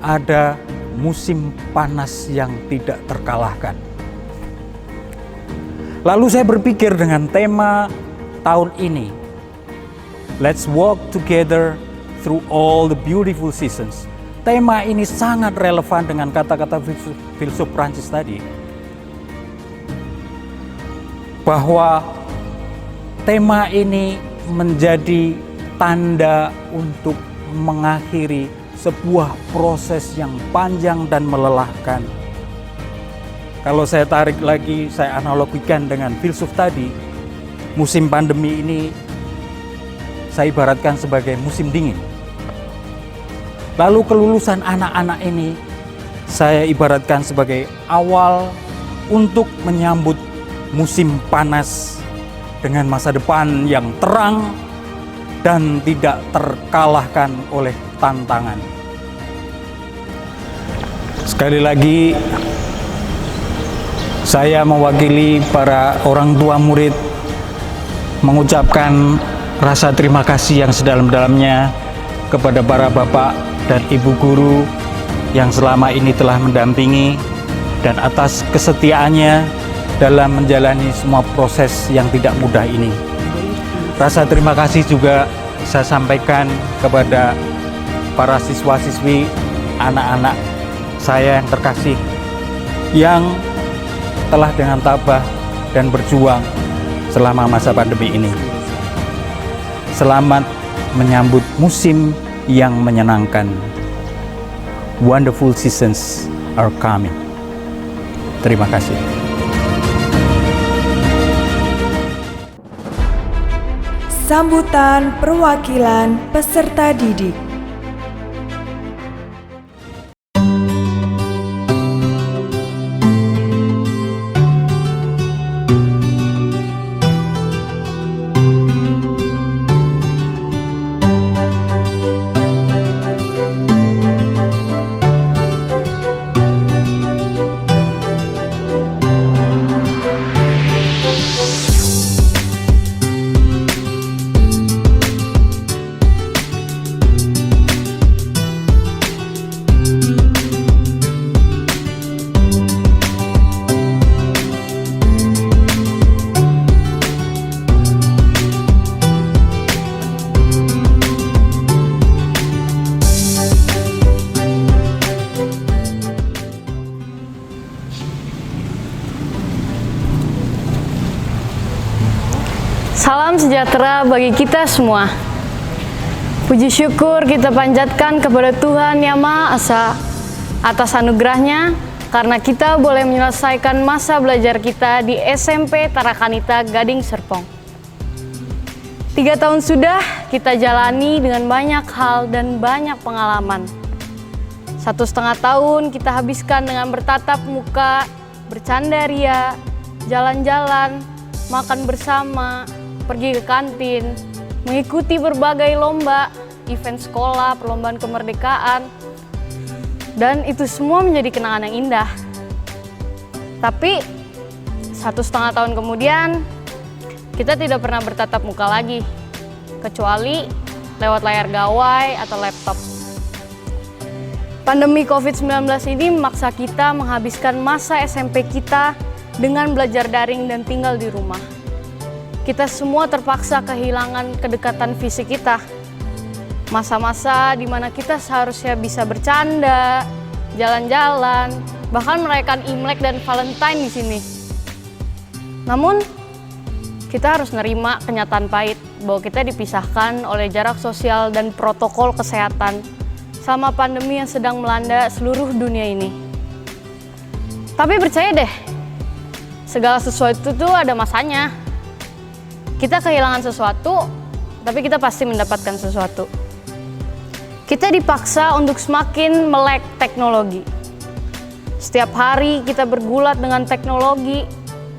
ada musim panas yang tidak terkalahkan. Lalu saya berpikir dengan tema tahun ini, Let's walk together through all the beautiful seasons. Tema ini sangat relevan dengan kata-kata filsuf Prancis tadi. Bahwa tema ini menjadi tanda untuk mengakhiri sebuah proses yang panjang dan melelahkan. Kalau saya tarik lagi, saya analogikan dengan filsuf tadi, musim pandemi ini saya ibaratkan sebagai musim dingin. Lalu kelulusan anak-anak ini saya ibaratkan sebagai awal untuk menyambut musim panas dengan masa depan yang terang dan tidak terkalahkan oleh tantangan. Sekali lagi, saya mewakili para orang tua murid mengucapkan rasa terima kasih yang sedalam-dalamnya kepada para bapak dan ibu guru yang selama ini telah mendampingi dan atas kesetiaannya dalam menjalani semua proses yang tidak mudah ini. Rasa terima kasih juga saya sampaikan kepada para siswa-siswi, anak-anak saya yang terkasih, yang telah dengan tabah dan berjuang selama masa pandemi ini. Selamat menyambut musim yang menyenangkan. Wonderful seasons are coming. Terima kasih. Sambutan perwakilan peserta didik. Salam sejahtera bagi kita semua. Puji syukur kita panjatkan kepada Tuhan Yang Maha Esa atas anugerahnya karena kita boleh menyelesaikan masa belajar kita di SMP Tarakanita Gading Serpong. 3 tahun sudah kita jalani dengan banyak hal dan banyak pengalaman. 1,5 tahun kita habiskan dengan bertatap muka, bercanda ria, jalan-jalan, makan bersama, pergi ke kantin, mengikuti berbagai lomba, event sekolah, perlombaan kemerdekaan, dan itu semua menjadi kenangan yang indah. Tapi 1,5 tahun kemudian, kita tidak pernah bertatap muka lagi, kecuali lewat layar gawai atau laptop. Pandemi COVID-19 ini memaksa kita menghabiskan masa SMP kita dengan belajar daring dan tinggal di rumah. Kita semua terpaksa kehilangan kedekatan fisik kita. Masa-masa di mana kita seharusnya bisa bercanda, jalan-jalan, bahkan merayakan Imlek dan Valentine di sini. Namun, kita harus nerima kenyataan pahit bahwa kita dipisahkan oleh jarak sosial dan protokol kesehatan sama pandemi yang sedang melanda seluruh dunia ini. Tapi percaya deh, segala sesuatu itu ada masanya. Kita kehilangan sesuatu, tapi kita pasti mendapatkan sesuatu. Kita dipaksa untuk semakin melek teknologi. Setiap hari kita bergulat dengan teknologi,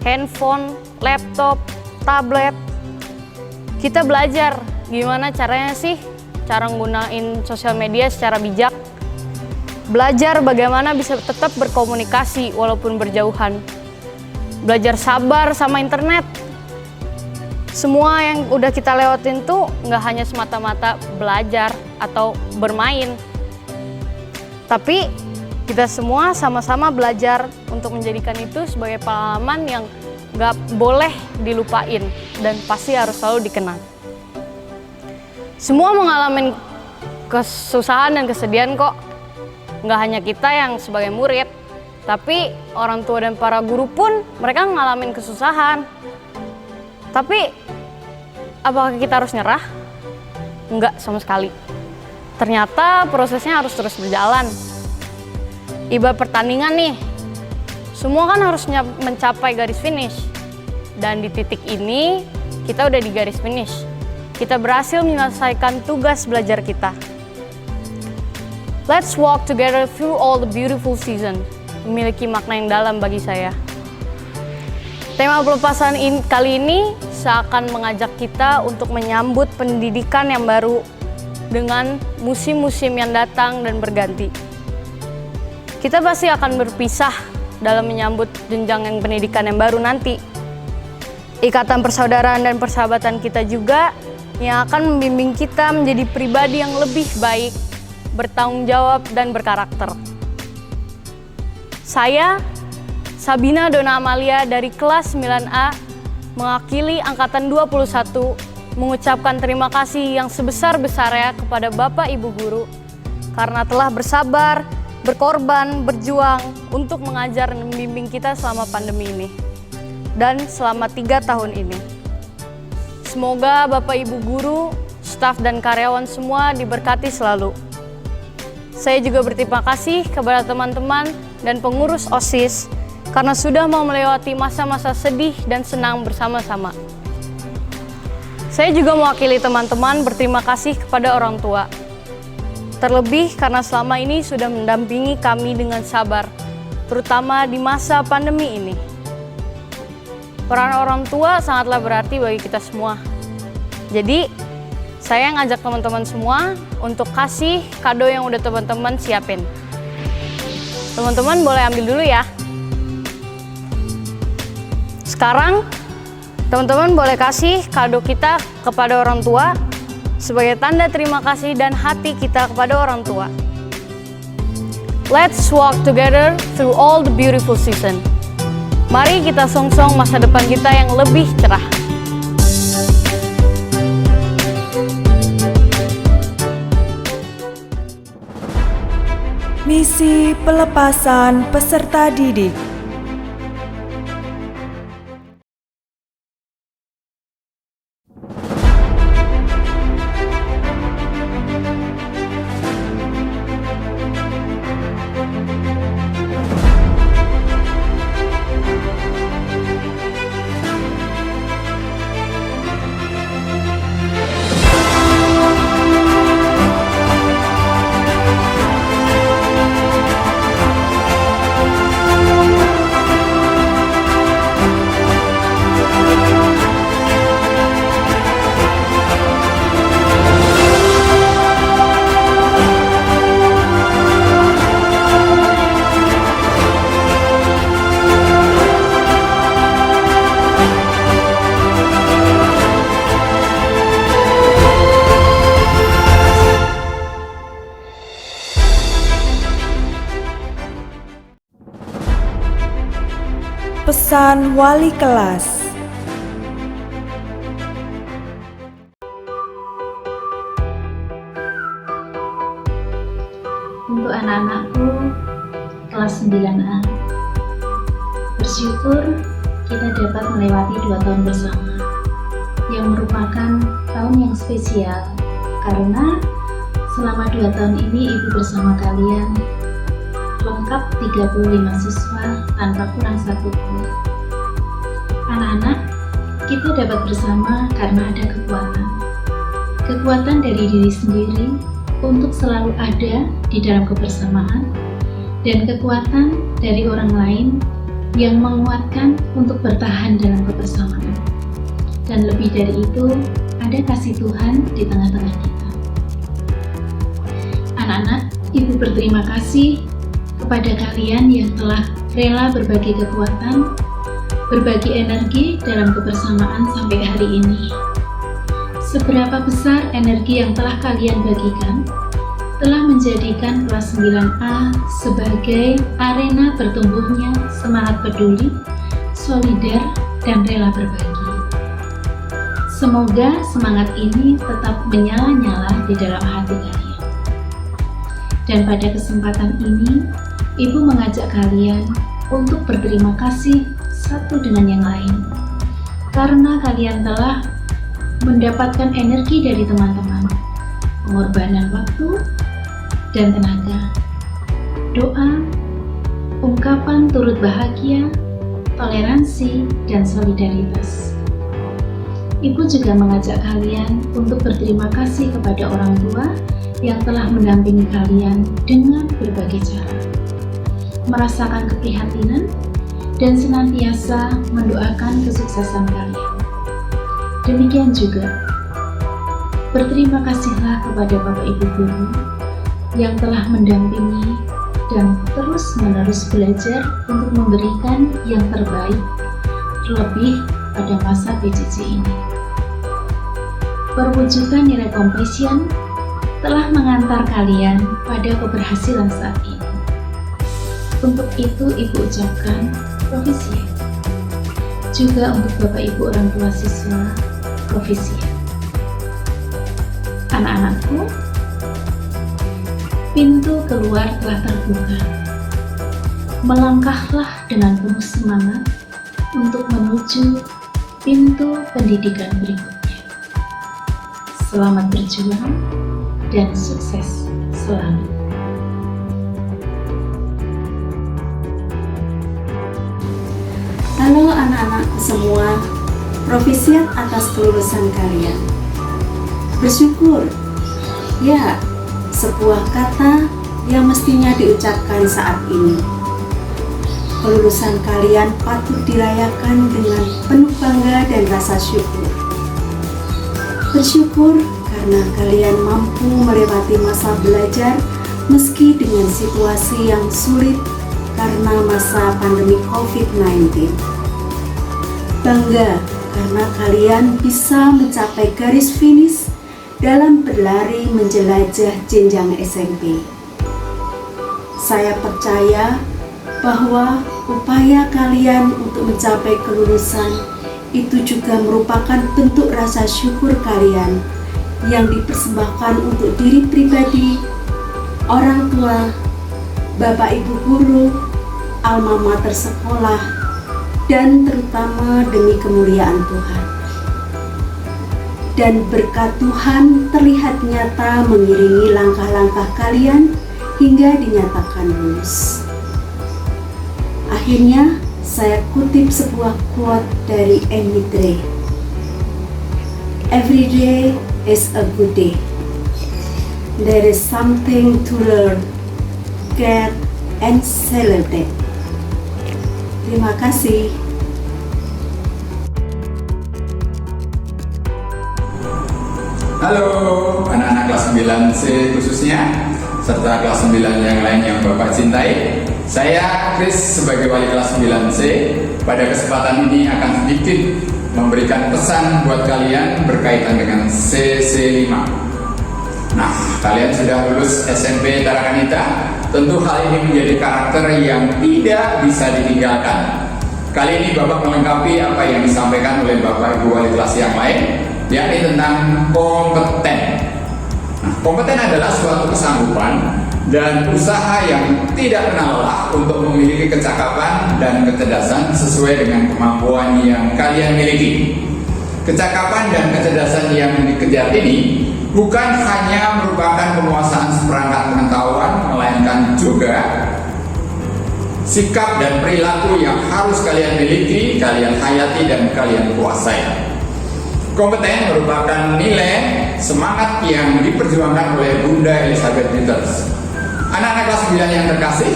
handphone, laptop, tablet. Kita belajar gimana caranya sih cara nggunain sosial media secara bijak. Belajar bagaimana bisa tetap berkomunikasi walaupun berjauhan. Belajar sabar sama internet. Semua yang udah kita lewatin tuh nggak hanya semata-mata belajar atau bermain. Tapi kita semua sama-sama belajar untuk menjadikan itu sebagai pengalaman yang nggak boleh dilupain dan pasti harus selalu dikenang. Semua mengalami kesusahan dan kesedihan kok. Nggak hanya kita yang sebagai murid, tapi orang tua dan para guru pun mereka ngalamin kesusahan. Tapi apakah kita harus nyerah? Enggak sama sekali. Ternyata prosesnya harus terus berjalan. Ibarat pertandingan nih, semua kan harus mencapai garis finish. Dan di titik ini, kita udah di garis finish. Kita berhasil menyelesaikan tugas belajar kita. Let's walk together through all the beautiful season. Memiliki makna yang dalam bagi saya. Tema pelepasan kali ini seakan mengajak kita untuk menyambut pendidikan yang baru dengan musim-musim yang datang dan berganti. Kita pasti akan berpisah dalam menyambut jenjang yang pendidikan yang baru nanti. Ikatan persaudaraan dan persahabatan kita juga yang akan membimbing kita menjadi pribadi yang lebih baik, bertanggung jawab, dan berkarakter. Saya, Sabina Dona Amalia dari kelas 9A, mewakili Angkatan 21, mengucapkan terima kasih yang sebesar-besarnya kepada Bapak Ibu Guru karena telah bersabar, berkorban, berjuang untuk mengajar dan membimbing kita selama pandemi ini dan selama 3 tahun ini. Semoga Bapak Ibu Guru, staf dan karyawan semua diberkati selalu. Saya juga berterima kasih kepada teman-teman dan pengurus OSIS karena sudah mau melewati masa-masa sedih dan senang bersama-sama. Saya juga mewakili teman-teman berterima kasih kepada orang tua. Terlebih karena selama ini sudah mendampingi kami dengan sabar, terutama di masa pandemi ini. Peran orang tua sangatlah berarti bagi kita semua. Jadi, saya ngajak teman-teman semua untuk kasih kado yang udah teman-teman siapin. Teman-teman boleh ambil dulu ya. Sekarang, teman-teman boleh kasih kado kita kepada orang tua sebagai tanda terima kasih dan hati kita kepada orang tua. Let's walk together through all the beautiful season. Mari kita song-song masa depan kita yang lebih cerah. Misi pelepasan peserta didik. Pesan wali kelas. Untuk anak-anakku kelas 9A, bersyukur kita dapat melewati 2 tahun bersama yang merupakan tahun yang spesial karena selama 2 tahun ini Ibu bersama kalian lengkap 35 siswa tanpa kurang satupun. Anak-anak, kita dapat bersama karena ada kekuatan. Kekuatan dari diri sendiri untuk selalu ada di dalam kebersamaan dan kekuatan dari orang lain yang menguatkan untuk bertahan dalam kebersamaan. Dan lebih dari itu, ada kasih Tuhan di tengah-tengah kita. Anak-anak, Ibu berterima kasih kepada kalian yang telah rela berbagi kekuatan, berbagi energi dalam kebersamaan sampai hari ini. Seberapa besar energi yang telah kalian bagikan telah menjadikan kelas 9A sebagai arena bertumbuhnya semangat peduli, solider, dan rela berbagi. Semoga semangat ini tetap menyala-nyala di dalam hati kalian. Dan pada kesempatan ini, Ibu mengajak kalian untuk berterima kasih satu dengan yang lain, karena kalian telah mendapatkan energi dari teman-teman, pengorbanan waktu dan tenaga, doa, ungkapan turut bahagia, toleransi, dan solidaritas. Ibu juga mengajak kalian untuk berterima kasih kepada orang tua yang telah mendampingi kalian dengan berbagai cara, merasakan keprihatinan, dan senantiasa mendoakan kesuksesan kalian. Demikian juga, berterima kasihlah kepada Bapak Ibu Guru yang telah mendampingi dan terus-menerus belajar untuk memberikan yang terbaik, terlebih pada masa PJJ ini. Perwujudan nilai completion telah mengantar kalian pada keberhasilan saat ini. Untuk itu Ibu ucapkan profisiat. Juga untuk Bapak Ibu orang tua siswa, profisiat. Anak-anakku, pintu keluar telah terbuka. Melangkahlah dengan penuh semangat untuk menuju pintu pendidikan berikutnya. Selamat berjuang dan sukses selalu. Halo anak-anakku semua, profisiat atas kelulusan kalian. Bersyukur, ya, sebuah kata yang mestinya diucapkan saat ini. Kelulusan kalian patut dirayakan dengan penuh bangga dan rasa syukur. Bersyukur karena kalian mampu melewati masa belajar meski dengan situasi yang sulit karena masa pandemi COVID-19. Bangga karena kalian bisa mencapai garis finish dalam berlari menjelajah jenjang SMP. Saya percaya bahwa upaya kalian untuk mencapai kelulusan itu juga merupakan bentuk rasa syukur kalian yang dipersembahkan untuk diri pribadi, orang tua, Bapak Ibu guru, alma mater sekolah, dan terutama demi kemuliaan Tuhan. Dan berkat Tuhan terlihat nyata mengiringi langkah-langkah kalian hingga dinyatakan lulus. Akhirnya, saya kutip sebuah quote dari Amy Dre. Every day is a good day. There is something to learn, care, and celebrate. Terima kasih. Halo anak-anak kelas 9C khususnya, serta kelas 9 yang lain yang Bapak cintai. Saya Chris sebagai wali kelas 9C pada kesempatan ini akan sedikit memberikan pesan buat kalian berkaitan dengan CC5. Nah, kalian sudah lulus SMP Tarakanita, tentu hal ini menjadi karakter yang tidak bisa ditinggalkan. Kali ini Bapak melengkapi apa yang disampaikan oleh Bapak Ibu wali kelas yang lain, yakni tentang kompeten. Nah, kompeten adalah suatu kesanggupan dan usaha yang tidak kenal lelah untuk memiliki kecakapan dan kecerdasan sesuai dengan kemampuan yang kalian miliki. Kecakapan dan kecerdasan yang dikejar ini bukan hanya merupakan penguasaan seperangkat pengetahuan, melainkan juga sikap dan perilaku yang harus kalian miliki, kalian hayati, dan kalian kuasai. Kompeten merupakan nilai semangat yang diperjuangkan oleh Bunda Elizabeth Peters. Anak-anak kelas 9 yang terkasih,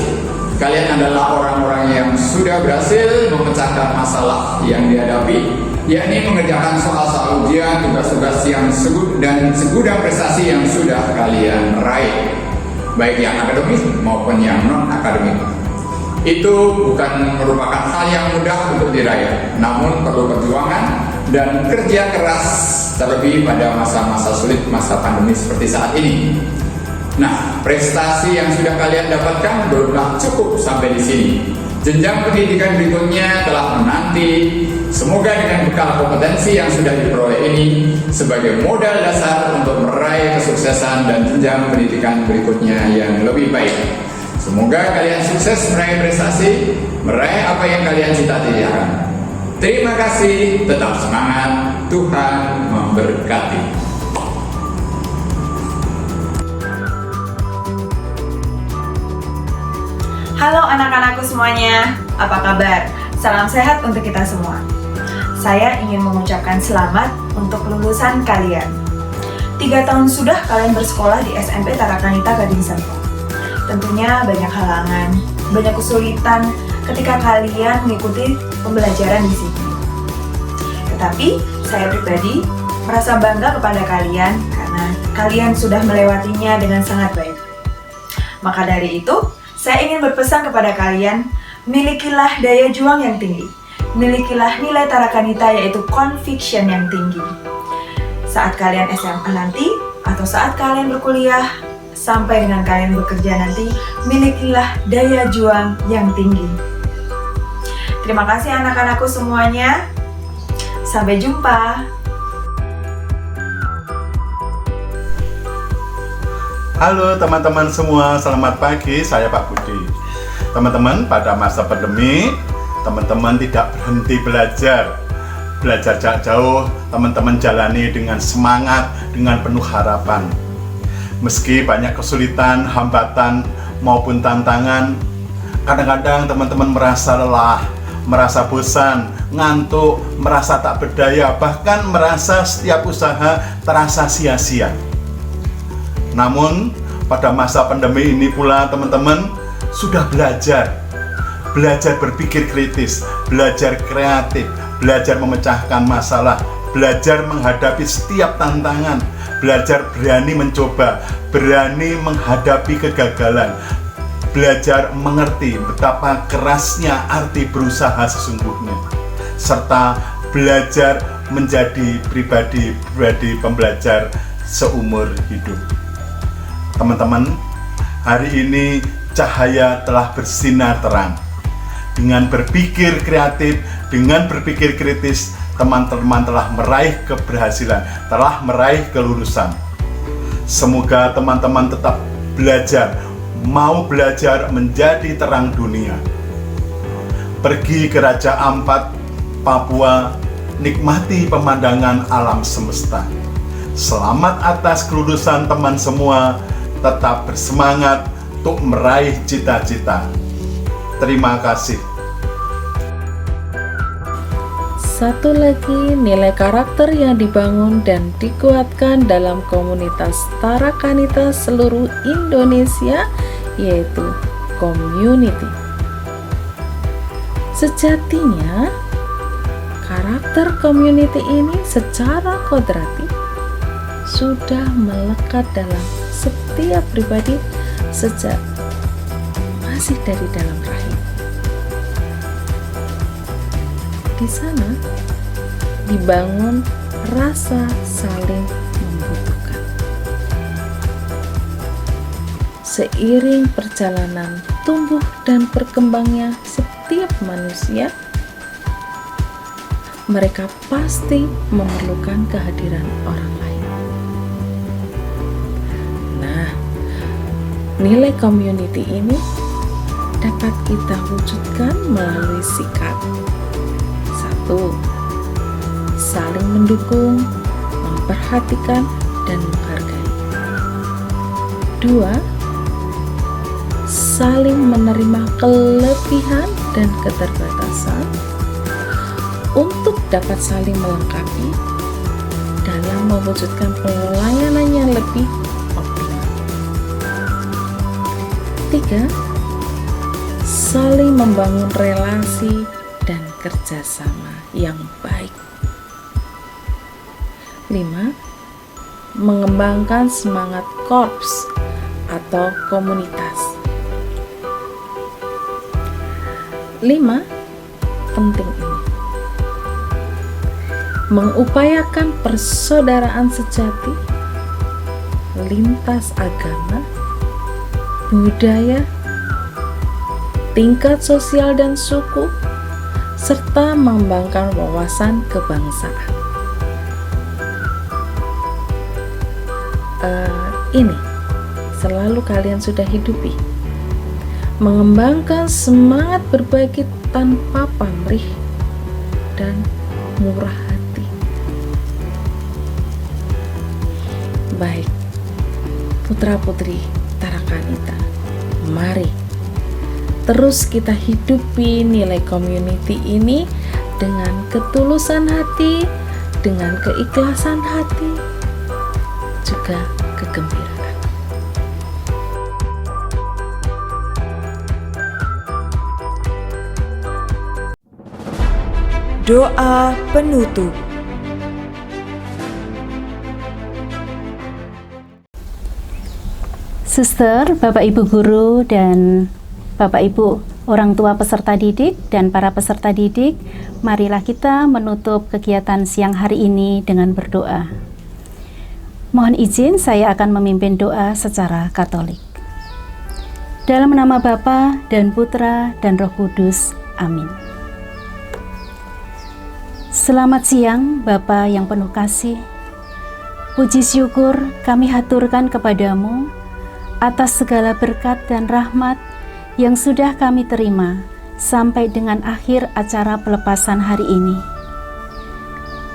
kalian adalah orang-orang yang sudah berhasil memecahkan masalah yang dihadapi, yakni mengerjakan soal-soal ujian, tugas-tugas yang dan segudang prestasi yang sudah kalian raih. baik yang akademis maupun yang non-akademik. Itu bukan merupakan hal yang mudah untuk diraih, namun perlu perjuangan dan kerja keras, terlebih pada masa-masa sulit, masa pandemi seperti saat ini. Nah, prestasi yang sudah kalian dapatkan belumlah cukup sampai di sini. Jenjang pendidikan berikutnya telah menanti. Semoga dengan bekal kompetensi yang sudah diperoleh ini sebagai modal dasar untuk meraih kesuksesan dan jenjang pendidikan berikutnya yang lebih baik. Semoga kalian sukses meraih prestasi, meraih apa yang kalian cita-citakan. Terima kasih, tetap semangat, Tuhan memberkati. Halo anak-anakku semuanya, apa kabar? Salam sehat untuk kita semua. Saya ingin mengucapkan selamat untuk kelulusan kalian. 3 tahun sudah kalian bersekolah di SMP Tarakanita Gading Serpong. Tentunya banyak halangan, banyak kesulitan ketika kalian mengikuti pembelajaran di sini. Tetapi saya pribadi merasa bangga kepada kalian karena kalian sudah melewatinya dengan sangat baik. Maka dari itu, saya ingin berpesan kepada kalian, milikilah daya juang yang tinggi, milikilah nilai Tarakanita yaitu conviction yang tinggi. Saat kalian SMA nanti, atau saat kalian berkuliah, sampai dengan kalian bekerja nanti, milikilah daya juang yang tinggi. Terima kasih anak-anakku semuanya. Sampai jumpa. Halo teman-teman semua, selamat pagi, saya Pak Budi. Teman-teman, pada masa pandemi, teman-teman tidak berhenti belajar. Belajar jarak jauh, teman-teman jalani dengan semangat, dengan penuh harapan. Meski banyak kesulitan, hambatan, maupun tantangan, kadang-kadang teman-teman merasa lelah, merasa bosan, ngantuk, merasa tak berdaya, bahkan merasa setiap usaha terasa sia-sia. Namun, pada masa pandemi ini pula teman-teman sudah belajar berpikir kritis, belajar kreatif, belajar memecahkan masalah, belajar menghadapi setiap tantangan, belajar berani mencoba, berani menghadapi kegagalan, belajar mengerti betapa kerasnya arti berusaha sesungguhnya, serta belajar menjadi pribadi pembelajar seumur hidup. Teman-teman, hari ini cahaya telah bersinar terang. Dengan berpikir kreatif, dengan berpikir kritis, teman-teman telah meraih keberhasilan, telah meraih kelulusan. Semoga teman-teman tetap belajar, mau belajar menjadi terang dunia. Pergi ke Raja Ampat, Papua, nikmati pemandangan alam semesta. Selamat atas kelulusan teman semua, tetap bersemangat untuk meraih cita-cita. Terima kasih. Satu lagi nilai karakter yang dibangun dan dikuatkan dalam komunitas Tarakanita seluruh Indonesia yaitu community. Sejatinya, karakter community ini secara kodrati sudah melekat dalam setiap pribadi sejak masih dari dalam rahim. Di sana dibangun rasa saling membutuhkan. Seiring perjalanan tumbuh dan berkembangnya setiap manusia, mereka pasti memerlukan kehadiran orang lain. Nah, nilai community ini dapat kita wujudkan melalui sikap. 1. Saling mendukung, memperhatikan, dan menghargai. 2. Saling menerima kelebihan dan keterbatasan untuk dapat saling melengkapi dalam mewujudkan pelayanan yang lebih optimal. 3. Saling membangun relasi dan kerjasama yang baik. 5. Mengembangkan semangat korps atau komunitas. 5. Penting ini. Mengupayakan persaudaraan sejati lintas agama, budaya, tingkat sosial dan suku, serta mengembangkan wawasan kebangsaan. Ini selalu kalian sudah hidupi. Mengembangkan semangat berbagi tanpa pamrih dan murah hati. Baik, putra-putri Tarakanita, mari terus kita hidupi nilai community ini dengan ketulusan hati, dengan keikhlasan hati, juga kegembiraan. Doa penutup. Suster, Bapak Ibu guru dan Bapak Ibu orang tua peserta didik dan para peserta didik, marilah kita menutup kegiatan siang hari ini dengan berdoa. Mohon izin saya akan memimpin doa secara Katolik. Dalam nama Bapa dan Putra dan Roh Kudus. Amin. Selamat siang Bapa yang penuh kasih. Puji syukur kami haturkan kepadamu atas segala berkat dan rahmat yang sudah kami terima sampai dengan akhir acara pelepasan hari ini.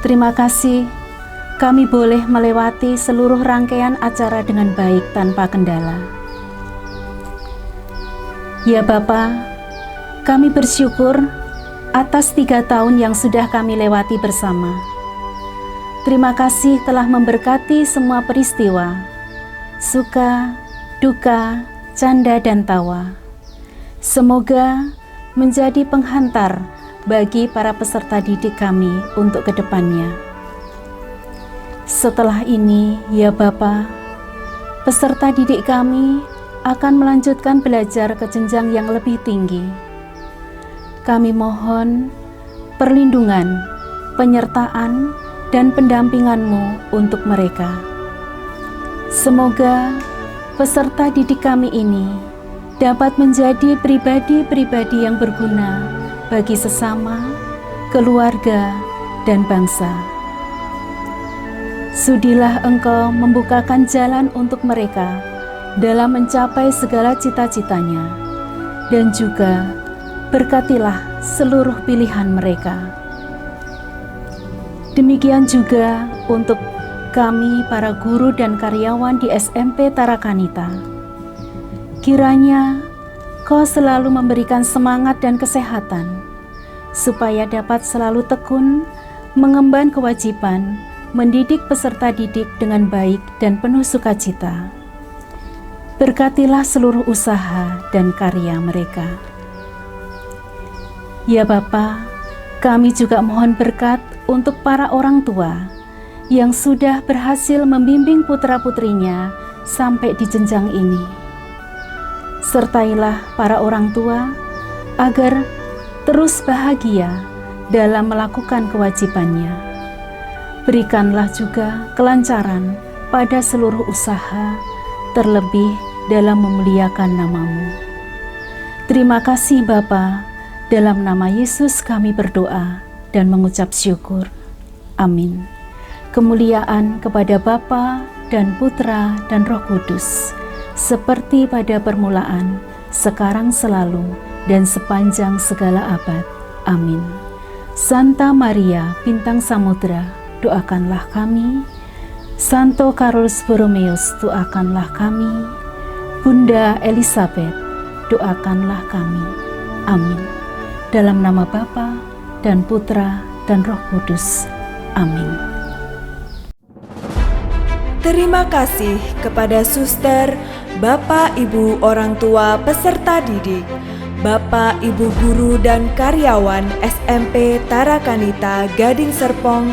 Terima kasih kami boleh melewati seluruh rangkaian acara dengan baik tanpa kendala. Ya Bapa, kami bersyukur atas 3 tahun yang sudah kami lewati bersama. Terima kasih telah memberkati semua peristiwa, suka, duka, canda dan tawa. Semoga menjadi penghantar bagi para peserta didik kami untuk kedepannya. Setelah ini, ya Bapa, peserta didik kami akan melanjutkan belajar ke jenjang yang lebih tinggi. Kami mohon perlindungan, penyertaan, dan pendampingan-Mu untuk mereka. Semoga peserta didik kami ini dapat menjadi pribadi-pribadi yang berguna bagi sesama, keluarga, dan bangsa. Sudilah Engkau membukakan jalan untuk mereka dalam mencapai segala cita-citanya, dan juga berkatilah seluruh pilihan mereka. Demikian juga untuk kami para guru dan karyawan di SMP Tarakanita. Kiranya Kau selalu memberikan semangat dan kesehatan, supaya dapat selalu tekun mengemban kewajiban mendidik peserta didik dengan baik dan penuh sukacita. Berkatilah seluruh usaha dan karya mereka. Ya Bapa, kami juga mohon berkat untuk para orang tua yang sudah berhasil membimbing putra-putrinya sampai di jenjang ini. Sertailah para orang tua agar terus bahagia dalam melakukan kewajibannya. Berikanlah juga kelancaran pada seluruh usaha, terlebih dalam memuliakan nama-Mu. Terima kasih Bapa. Dalam nama Yesus kami berdoa dan mengucap syukur. Amin. Kemuliaan kepada Bapa dan Putra dan Roh Kudus, seperti pada permulaan, sekarang selalu, dan sepanjang segala abad. Amin. Santa Maria, Bintang Samudra, doakanlah kami. Santo Carolus Borromeus, doakanlah kami. Bunda Elizabeth, doakanlah kami. Amin. Dalam nama Bapa dan Putra dan Roh Kudus. Amin. Terima kasih kepada suster, Bapak Ibu orang tua peserta didik, Bapak Ibu guru dan karyawan SMP Tarakanita Gading Serpong,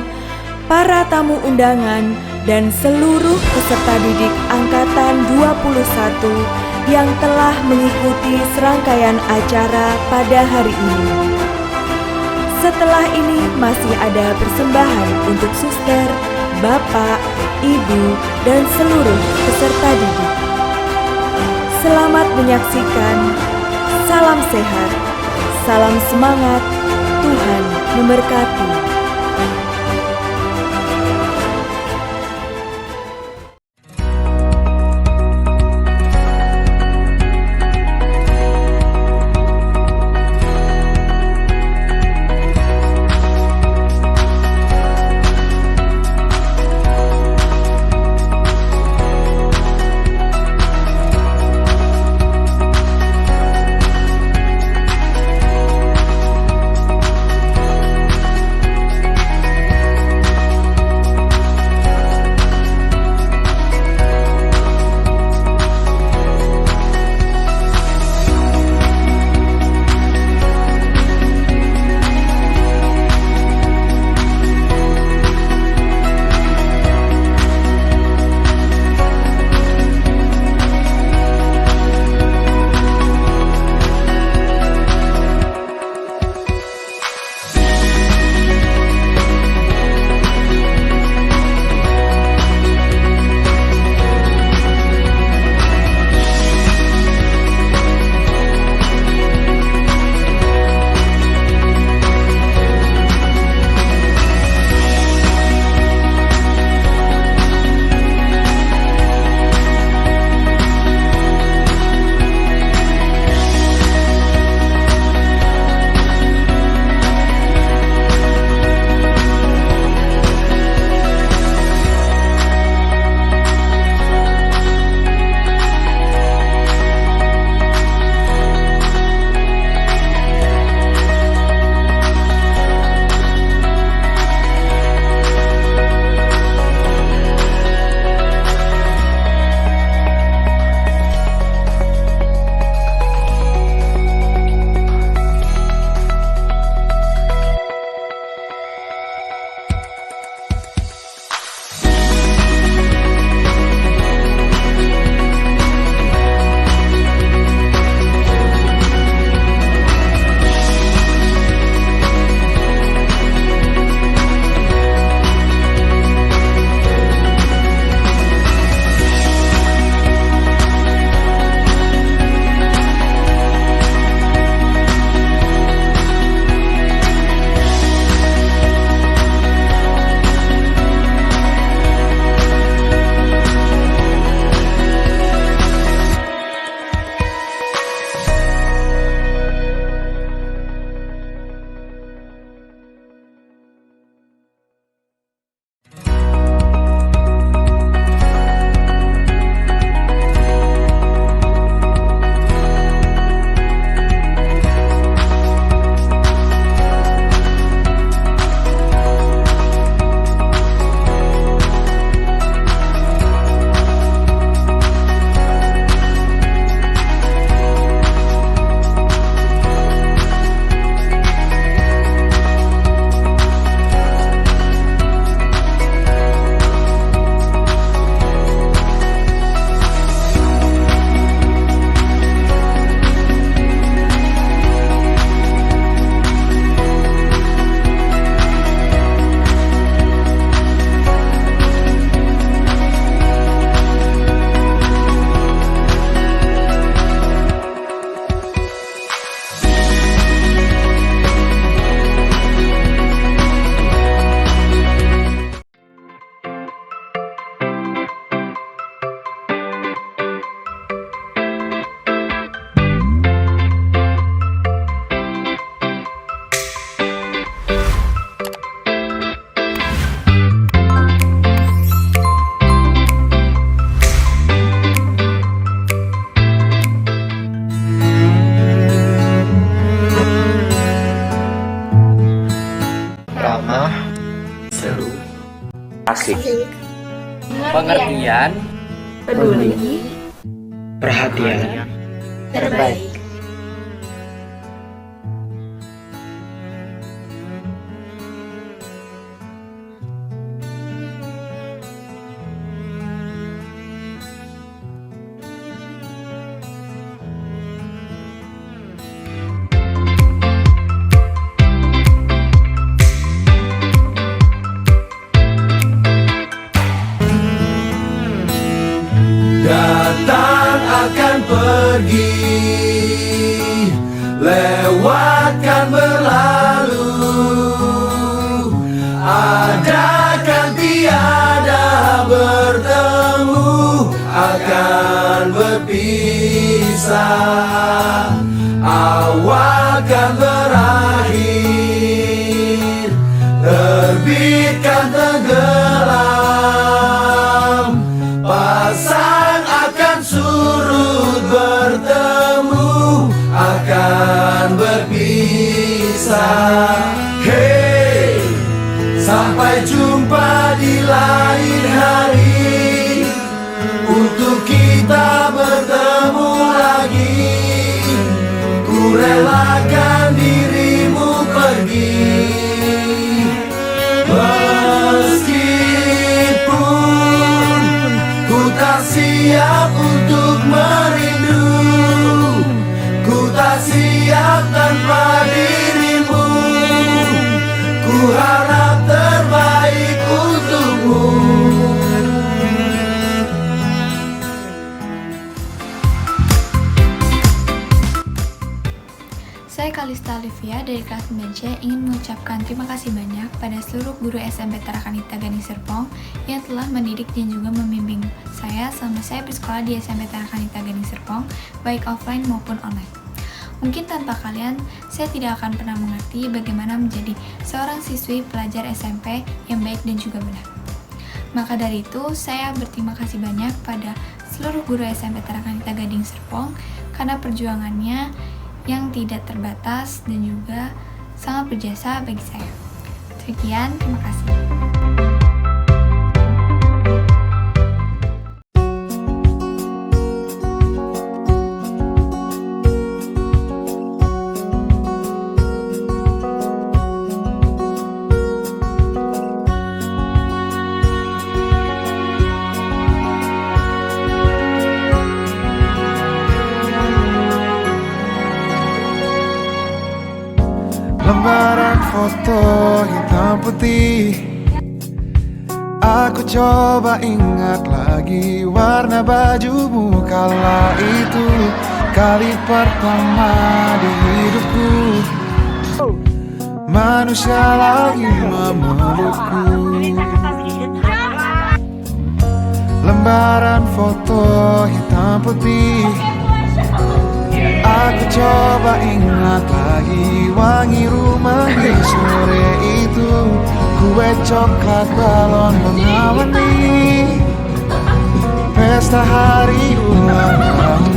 para tamu undangan, dan seluruh peserta didik Angkatan 21 yang telah mengikuti serangkaian acara pada hari ini. Setelah ini masih ada persembahan untuk suster, bapak, ibu, dan seluruh peserta didik. Selamat menyaksikan, salam sehat, salam semangat, Tuhan memberkati. asik, pengertian, peduli, perhatian, terbaik. pergi, lewatkan berlalu, adakan tiada bertemu, akan berpisah, awalkan berakhir, terbitkan tenggelam, pasang akan surut bertemu, akan berpisah. Hey, sampai jumpa di lain hari, untuk kita bertemu lagi. Ku relakan dirimu pergi, meskipun ku tak siap untuk merindu, ku tak siap tanpa dirimu, ku harap terbaik untukmu. Saya Kalista Olivia dari kelas 9C ingin mengucapkan terima kasih banyak pada seluruh guru SMP Tarakanita Gading Serpong yang telah mendidik dan juga membimbing saya selama saya bersekolah di SMP Tarakanita Gading Serpong, baik offline maupun online. Mungkin tanpa kalian, saya tidak akan pernah mengerti bagaimana menjadi seorang siswi pelajar SMP yang baik dan juga benar. Maka dari itu, saya berterima kasih banyak pada seluruh guru SMP Tarakanita Gading Serpong karena perjuangannya yang tidak terbatas dan juga sangat berjasa bagi saya. Sekian, terima kasih. Lembaran foto hitam putih, aku coba ingat lagi warna bajumu kala itu, kali pertama di hidupku manusia lagi memelukku. Lembaran foto hitam putih, aku coba ingat lagi wangi rumah di sore itu, kue coklat balon mengawali pesta hari ulang tahun.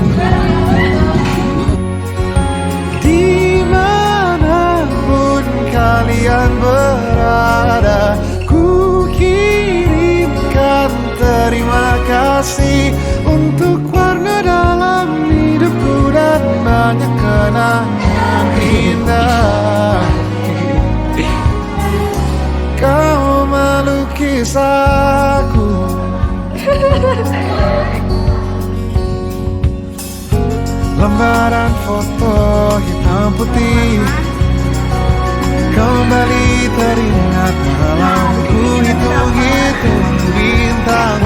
Dimanapun kalian berada, ku kirimkan terima kasih untuk warna dalam hidupku dan banyak kenangan indah. Kau melukis aku, lembaran foto hitam putih, kembali teringat malamku hitung-hitung bintang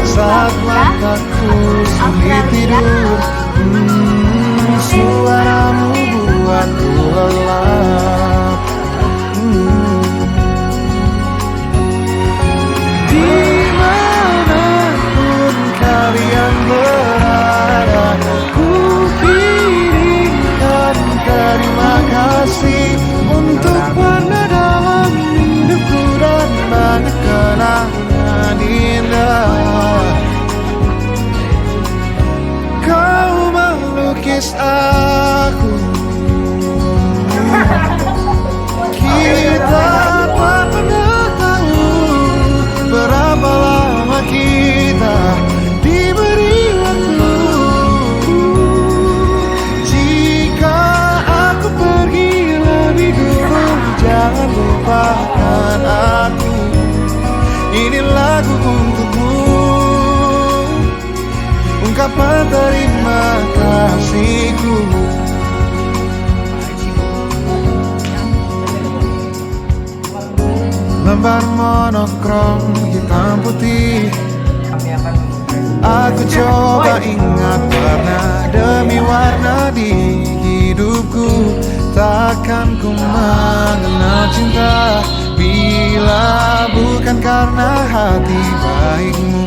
saat mataku sulit tidur. Suaramu buatku lelap. Dimanapun kalian berada, ku kirimkan terima kasih untuk warna dalam hidupku dan banyak kenangan indah. Kau melukis aku, kita tak pernah tahu berapa lama kita diberi waktu. Jika aku pergi lebih dulu, jangan lupakan aku. Ini lagu untukmu, ungkapan terima kasihku. Lembar monokrom hitam putih, aku coba ingat warna demi akan ku mengenal cinta bila bukan karena hati baikmu.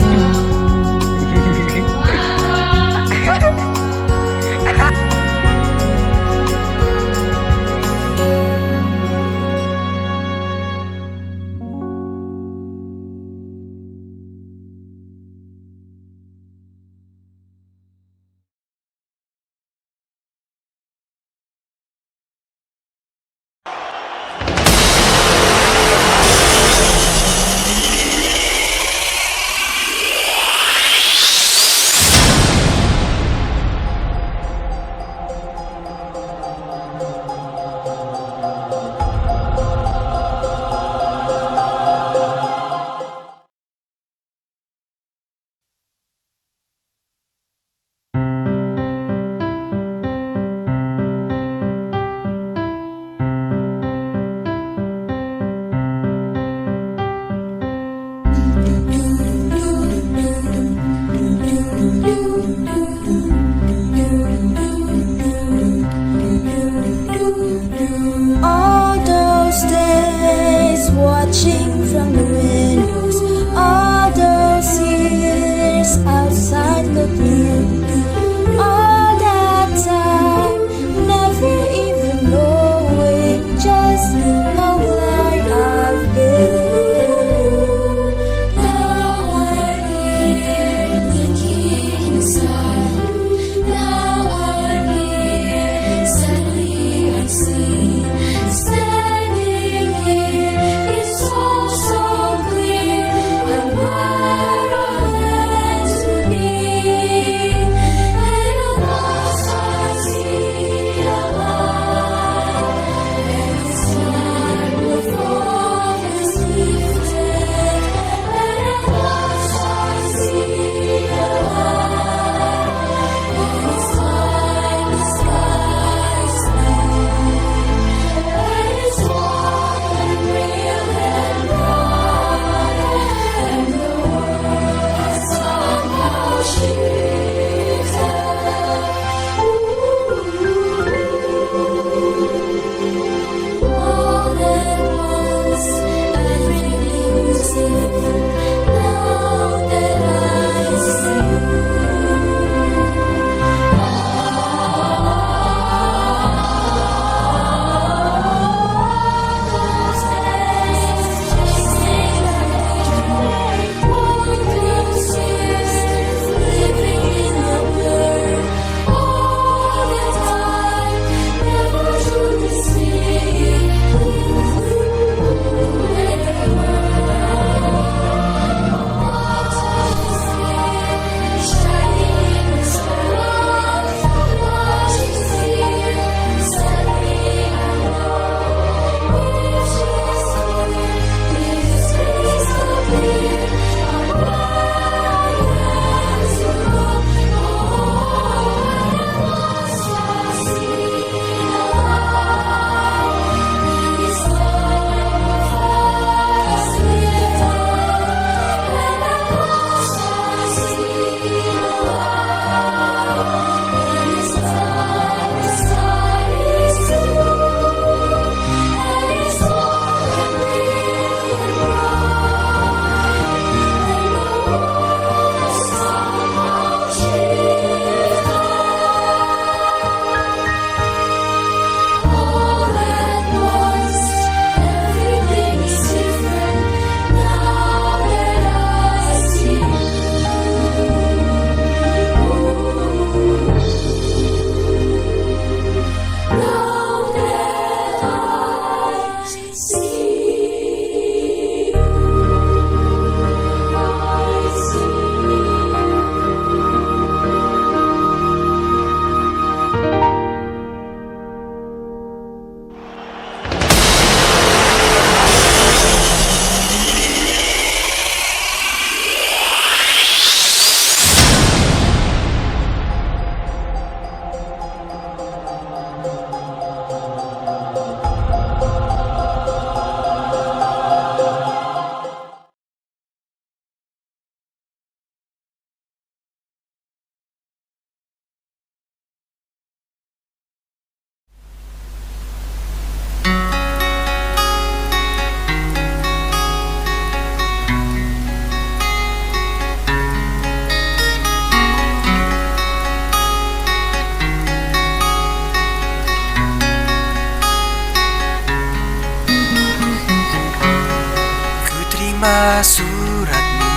Semua suratmu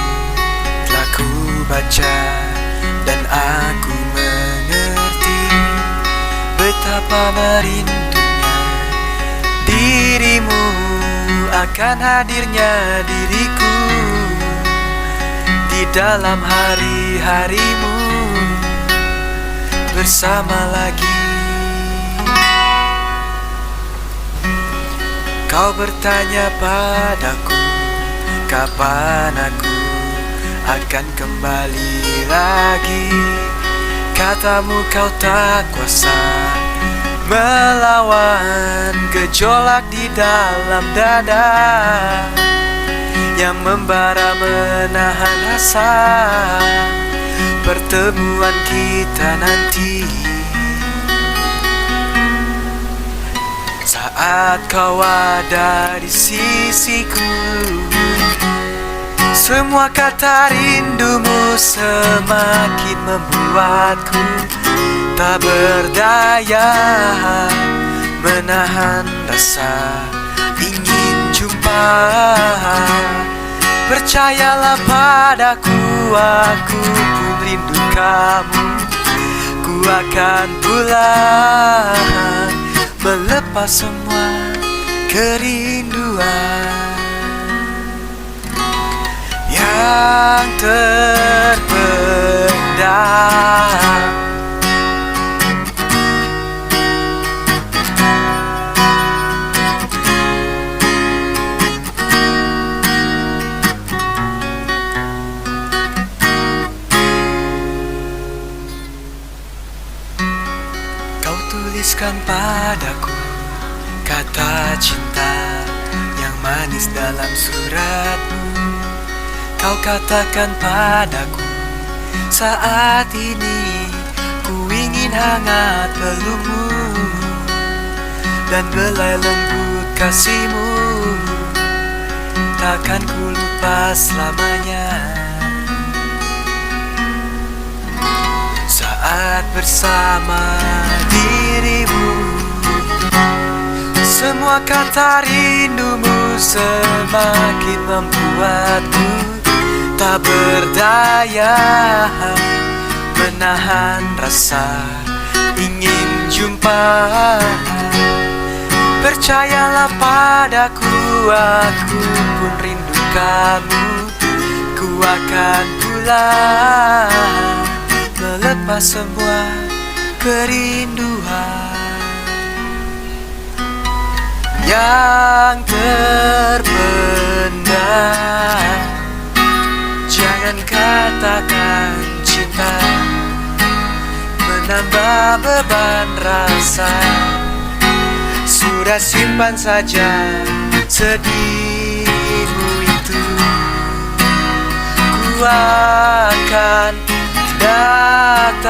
telah ku baca dan aku mengerti betapa merindunya dirimu akan hadirnya diriku di dalam hari-harimu bersama lagi. Kau bertanya padaku, kapan aku akan kembali lagi. Katamu kau tak kuasa melawan gejolak di dalam dada yang membara menahan rasa pertemuan kita nanti. Saat kau ada di sisiku, semua kata rindumu semakin membuatku tak berdaya menahan rasa ingin jumpa. Percayalah padaku, aku pun rindu kamu. Ku akan pulang melepas semua kerinduan yang terpendam. Kau tuliskan padaku kata cinta yang manis dalam suratmu. Kau katakan padaku, saat ini ku ingin hangat pelukmu dan belai lembut kasihmu takkan ku lupa selamanya. Saat bersama dirimu, semua kata rindumu semakin membuatku tak berdaya menahan rasa ingin jumpa. Percayalah padaku, aku pun rindu kamu. Ku akan pulang melepas semua kerinduan yang terpendam. Jangan katakan cinta menambah beban rasa. Sudah simpan saja sedihmu itu. Ku akan datang.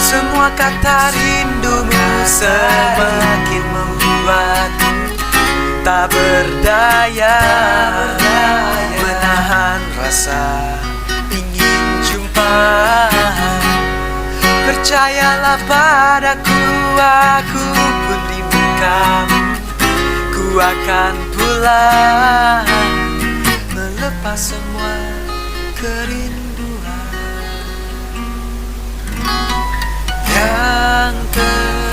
Semua kata rindumu semakin membuatku tak berdaya menahan rasa ingin jumpa. Percayalah padaku, aku pun rindu kamu. Ku akan pulang melepas semua kerinduan yang terpendam.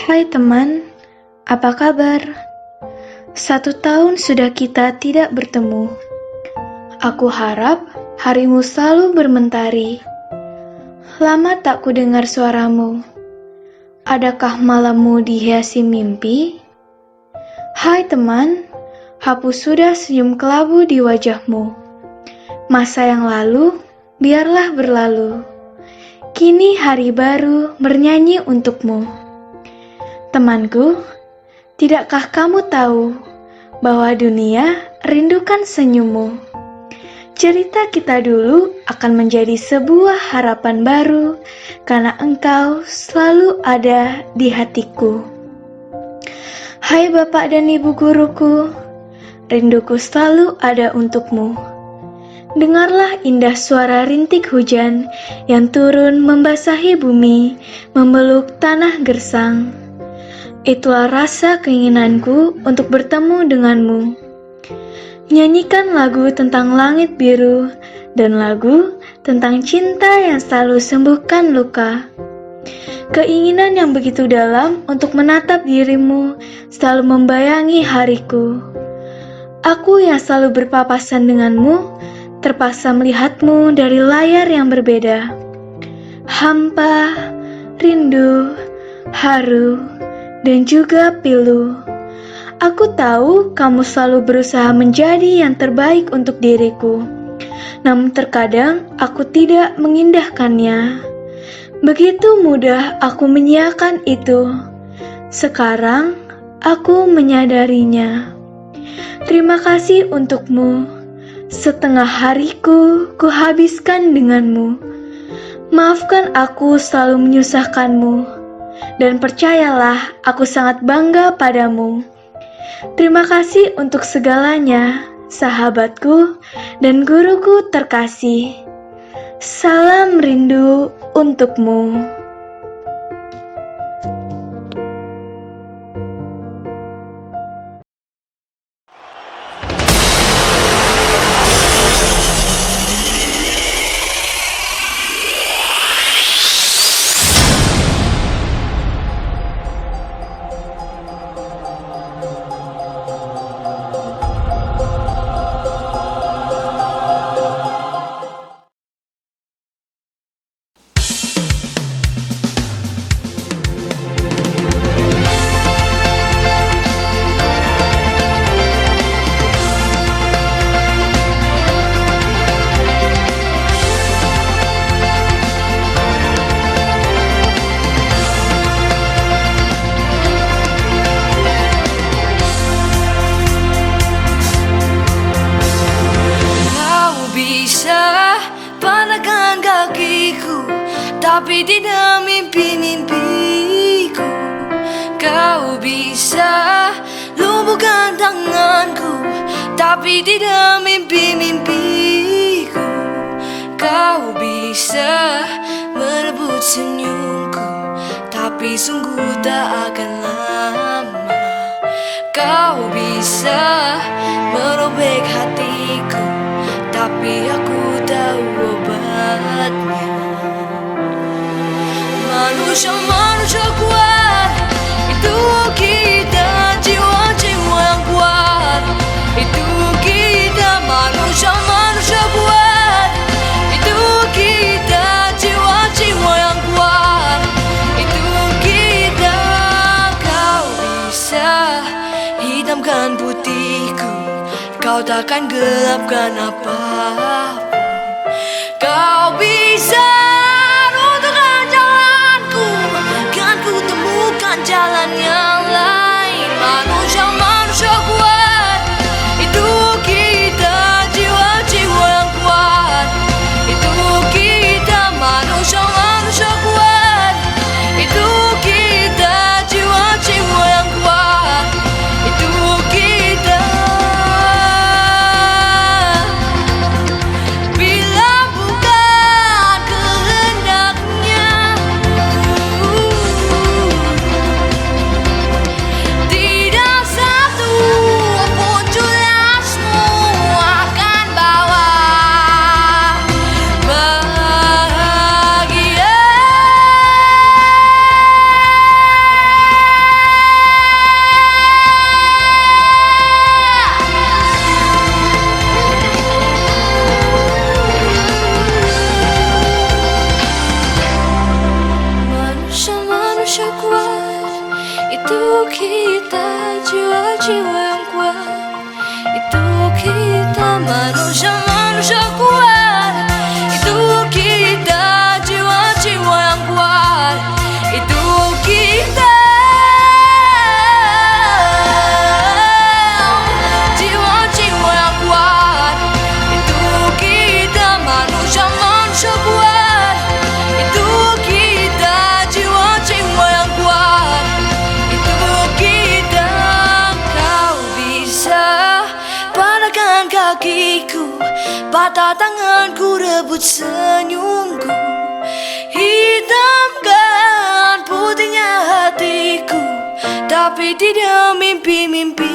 Hai teman, apa kabar? 1 tahun sudah kita tidak bertemu. Aku harap harimu selalu bermentari. Lama tak kudengar suaramu. Adakah malammu dihiasi mimpi? Hai teman, hapus sudah senyum kelabu di wajahmu. Masa yang lalu, biarlah berlalu. Kini hari baru bernyanyi untukmu. Temanku, tidakkah kamu tahu bahwa dunia rindukan senyummu? Cerita kita dulu akan menjadi sebuah harapan baru karena engkau selalu ada di hatiku. Hai Bapak dan Ibu guruku, rinduku selalu ada untukmu. Dengarlah indah suara rintik hujan yang turun membasahi bumi, memeluk tanah gersang. Itulah rasa keinginanku untuk bertemu denganmu. Nyanyikan lagu tentang langit biru dan lagu tentang cinta yang selalu sembuhkan luka. Keinginan yang begitu dalam untuk menatap dirimu selalu membayangi hariku. Aku yang selalu berpapasan denganmu terpaksa melihatmu dari layar yang berbeda. Hampa, rindu, haru, dan juga pilu. Aku tahu kamu selalu berusaha menjadi yang terbaik untuk diriku. Namun terkadang aku tidak mengindahkannya. Begitu mudah aku menyiakan itu. Sekarang aku menyadarinya. Terima kasih untukmu. Setengah hariku kuhabiskan denganmu. Maafkan aku selalu menyusahkanmu. Dan percayalah, aku sangat bangga padamu. Terima kasih untuk segalanya, sahabatku dan guruku terkasih. Salam rindu untukmu. Tapi tidak mimpi-mimpiku. Kau bisa lumpuhkan tanganku, tapi tidak mimpi-mimpiku. Kau bisa merebut senyumku, tapi sungguh tak akan lama. Kau bisa merobek hatiku, tapi aku tahu obatnya. Manusia kuat, itu kita. Jiwa-jiwa yang kuat, itu kita. Manusia kuat, itu kita. Jiwa-jiwa yang kuat, itu kita. Kau bisa hitamkan putihku, kau takkan gelapkan apa-apa. Kau bisa jalan yang lain. Manusia kuat, itu kita. Jiwa-jiwa yang kuat, itu kita. Manusia kuat, itu kita. Jiwa-jiwa yang kuat, itu kita. mata tanganku rebut senyumku, hitamkan putihnya hatiku, tapi tidak mimpi-mimpiku.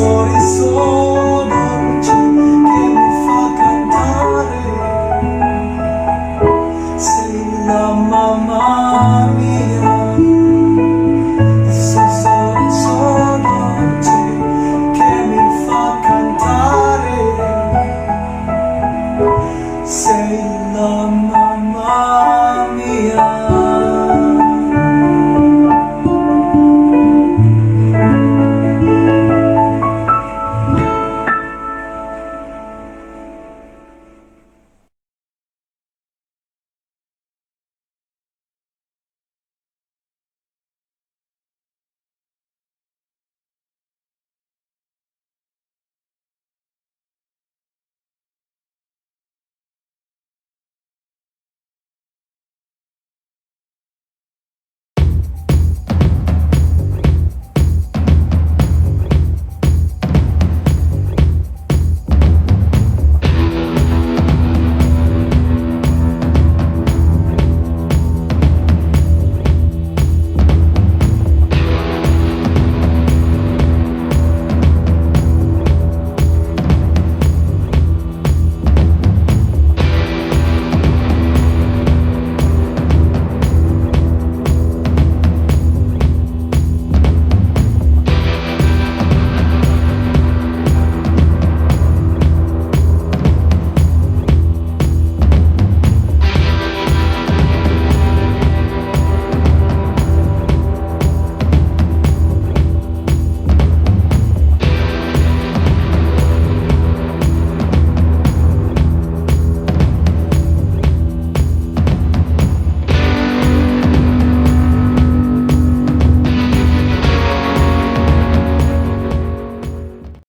sorriso